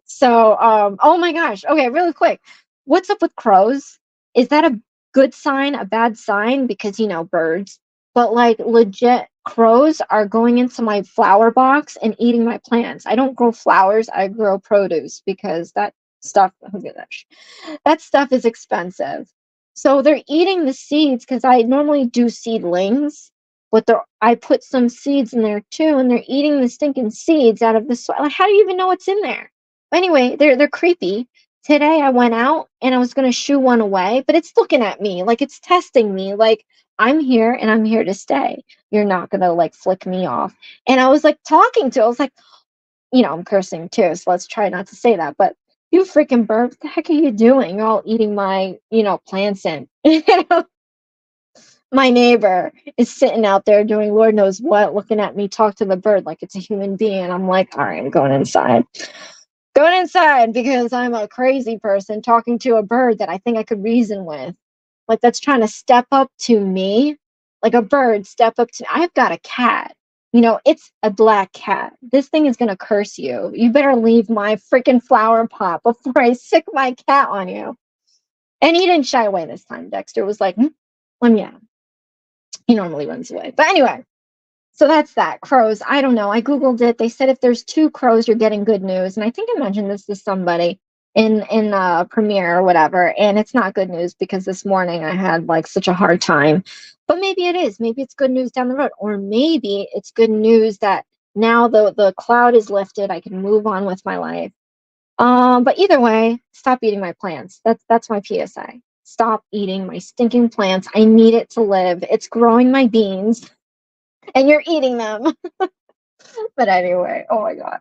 So, oh my gosh. Okay, really quick. What's up with crows? Is that a good sign, a bad sign? Because, birds. But like legit, crows are going into my flower box and eating my plants. I don't grow flowers, I grow produce because that stuff, oh gosh, that stuff is expensive. So they're eating the seeds because I normally do seedlings, but I put some seeds in there too, and they're eating the stinking seeds out of the soil. Like, how do you even know what's in there? Anyway, they're creepy. Today I went out and I was gonna shoo one away, but it's looking at me like it's testing me, like I'm here and I'm here to stay. You're not gonna like flick me off. And I was like talking to, I was like, I'm cursing too, so let's try not to say that. But you freaking bird, what the heck are you doing? You're all eating my, plants in. My neighbor is sitting out there doing Lord knows what, looking at me talk to the bird like it's a human being. I'm like, all right, I'm going inside. Going inside because I'm a crazy person talking to a bird that I think I could reason with. Like that's trying to step up to me. Like a bird step up to I've got a cat. It's a black cat. This thing is gonna curse you. You better leave my freaking flower pot before I sick my cat on you. And he didn't shy away this time. Dexter was like, let me at him. He normally runs away. But anyway, so that's that. Crows. I don't know. I Googled it. They said if there's two crows, you're getting good news. And I think I mentioned this to somebody in Premiere or whatever. And it's not good news because this morning I had like such a hard time. But maybe it is. Maybe it's good news down the road. Or maybe it's good news that now the cloud is lifted. I can move on with my life. But either way, stop eating my plants. That's my PSA. Stop eating my stinking plants. I need it to live. It's growing my beans and you're eating them. But anyway, oh my god.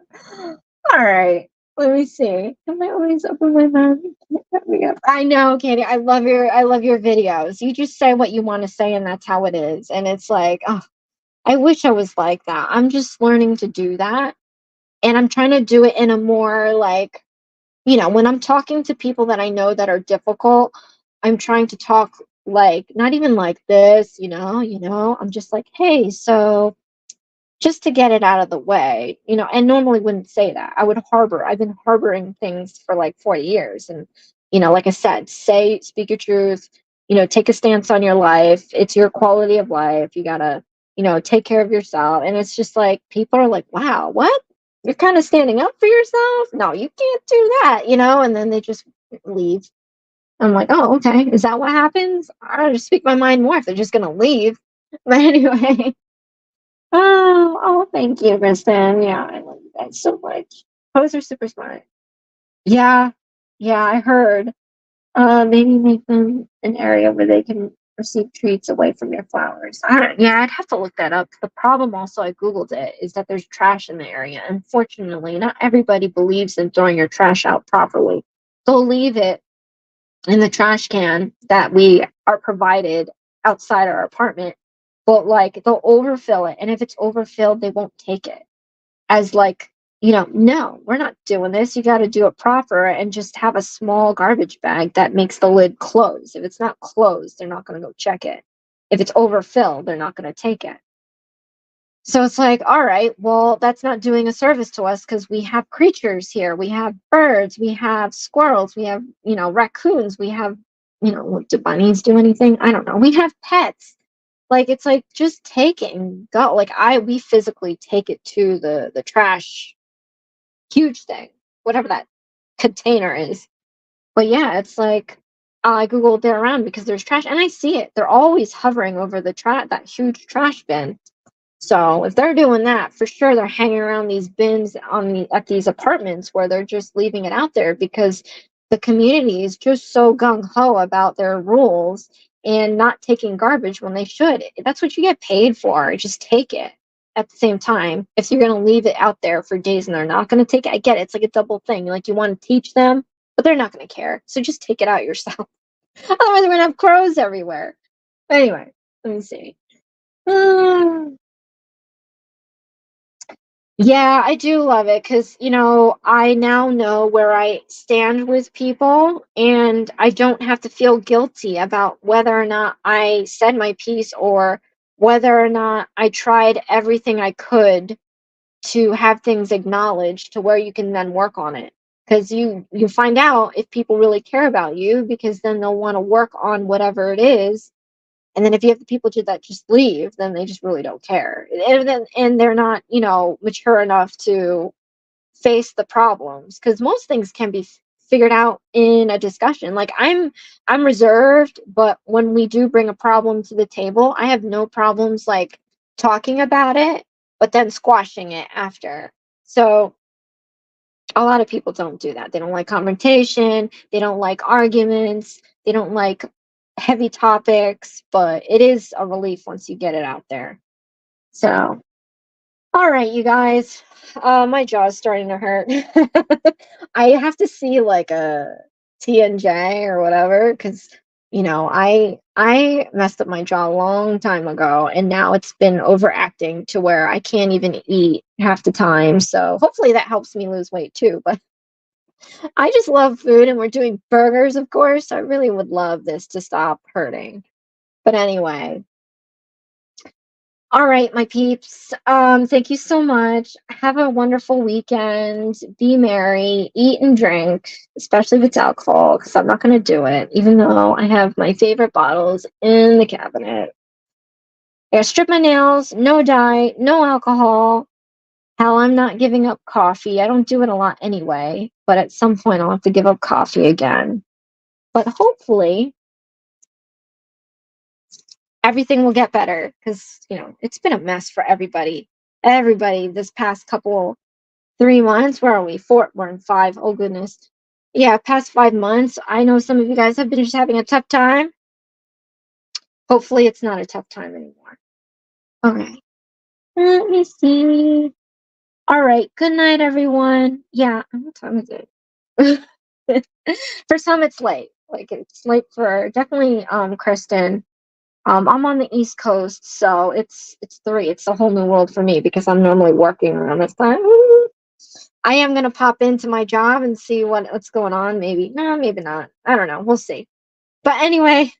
All right. Let me see. Am I always open my mouth? I know, Katie. I love your videos. You just say what you want to say and that's how it is. And it's like, oh, I wish I was like that. I'm just learning to do that. And I'm trying to do it in a more like, when I'm talking to people that I know that are difficult, I'm trying to talk like not even like this, I'm just like, hey, so just to get it out of the way, and normally wouldn't say that. I've been harboring things for like 40 years. And, like I said, speak your truth, take a stance on your life. It's your quality of life. You gotta, take care of yourself. And it's just like, people are like, wow, what? You're kind of standing up for yourself? No, you can't do that, and then they just leave. I'm like, oh, okay. Is that what happens? I just speak my mind more if they're just gonna leave. But anyway, thank you, Kristen. Yeah, I love you guys so much. Poes are super smart. Yeah, yeah, I heard. Maybe make them an area where they can receive treats away from your flowers. I don't, yeah, I'd have to look that up. The problem also, I Googled it, is that there's trash in the area. Unfortunately, not everybody believes in throwing your trash out properly. They'll leave it in the trash can that we are provided outside our apartment, but like they'll overfill it. And if it's overfilled, they won't take it as like, no, we're not doing this. You got to do it proper and just have a small garbage bag that makes the lid close. If it's not closed, they're not going to go check it. If it's overfilled, they're not going to take it. So it's like, all right, well, that's not doing a service to us because we have creatures here. We have birds, we have squirrels, we have, raccoons, we have, do bunnies do anything? I don't know. We have pets. Like it's like just take it and go. Like we physically take it to the trash, huge thing, whatever that container is. But yeah, it's like I googled they're around because there's trash and I see it. They're always hovering over that huge trash bin. So if they're doing that, for sure they're hanging around these bins at these apartments where they're just leaving it out there because the community is just so gung ho about their rules and not taking garbage when they should. That's what you get paid for. Just take it. At the same time, if you're going to leave it out there for days and they're not going to take it, I get it. It's like a double thing. Like you want to teach them, but they're not going to care. So just take it out yourself. Otherwise, we're going to have crows everywhere. Anyway, let me see. Yeah, I do love it because, I now know where I stand with people and I don't have to feel guilty about whether or not I said my piece or whether or not I tried everything I could to have things acknowledged to where you can then work on it. Because you find out if people really care about you because then they'll want to work on whatever it is, and then if you have the people that just leave, then they just really don't care. And they're not, mature enough to face the problems because most things can be figured out in a discussion. Like I'm reserved, but when we do bring a problem to the table, I have no problems like talking about it, but then squashing it after. So a lot of people don't do that. They don't like confrontation, they don't like arguments, they don't like heavy topics, but it is a relief once you get it out there. So, all right, you guys. My jaw's starting to hurt. I have to see like a TNJ or whatever because I messed up my jaw a long time ago and now it's been overacting to where I can't even eat half the time. So hopefully that helps me lose weight too. But I just love food and we're doing burgers, of course. I really would love this to stop hurting. But anyway, all right, my peeps. Thank you so much. Have a wonderful weekend. Be merry, eat and drink, especially if it's alcohol, because I'm not going to do it, even though I have my favorite bottles in the cabinet. I gotta strip my nails, no dye, no alcohol. Hell, I'm not giving up coffee. I don't do it a lot anyway, but at some point I'll have to give up coffee again. But hopefully everything will get better because, it's been a mess for everybody. Everybody this past couple 3 months. Where are we? Four. We're in five. Oh goodness. Yeah, past 5 months. I know some of you guys have been just having a tough time. Hopefully, it's not a tough time anymore. Okay. Let me see. All right. Good night, everyone. Yeah. What time is it? For some, it's late. Like it's late for definitely Kristen. I'm on the East Coast, so it's 3. It's a whole new world for me because I'm normally working around this time. I am gonna pop into my job and see what's going on. Maybe no, maybe not. I don't know. We'll see. But anyway,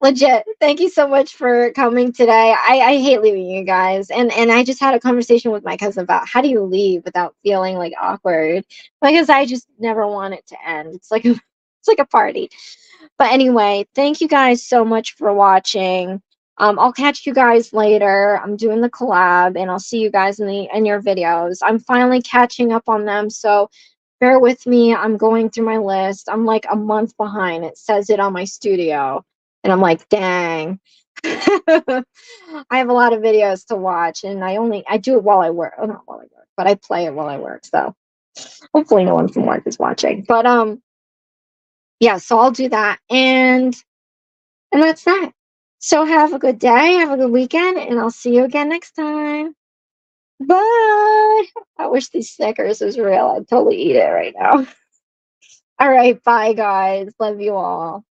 legit. Thank you so much for coming today. I hate leaving you guys, and I just had a conversation with my cousin about how do you leave without feeling like awkward because I just never want it to end. It's like it's like a party. But anyway, thank you guys so much for watching. I'll catch you guys later. I'm doing the collab and I'll see you guys in your videos. I'm finally catching up on them. So bear with me. I'm going through my list. I'm like a month behind. It says it on my studio. And I'm like, dang. I have a lot of videos to watch, and I do it while I work. Oh, not while I work, but I play it while I work. So hopefully no one from work is watching. But yeah, so I'll do that. And that's that. So have a good day, have a good weekend, and I'll see you again next time. Bye. I wish these Snickers was real. I'd totally eat it right now. All right, bye guys. Love you all.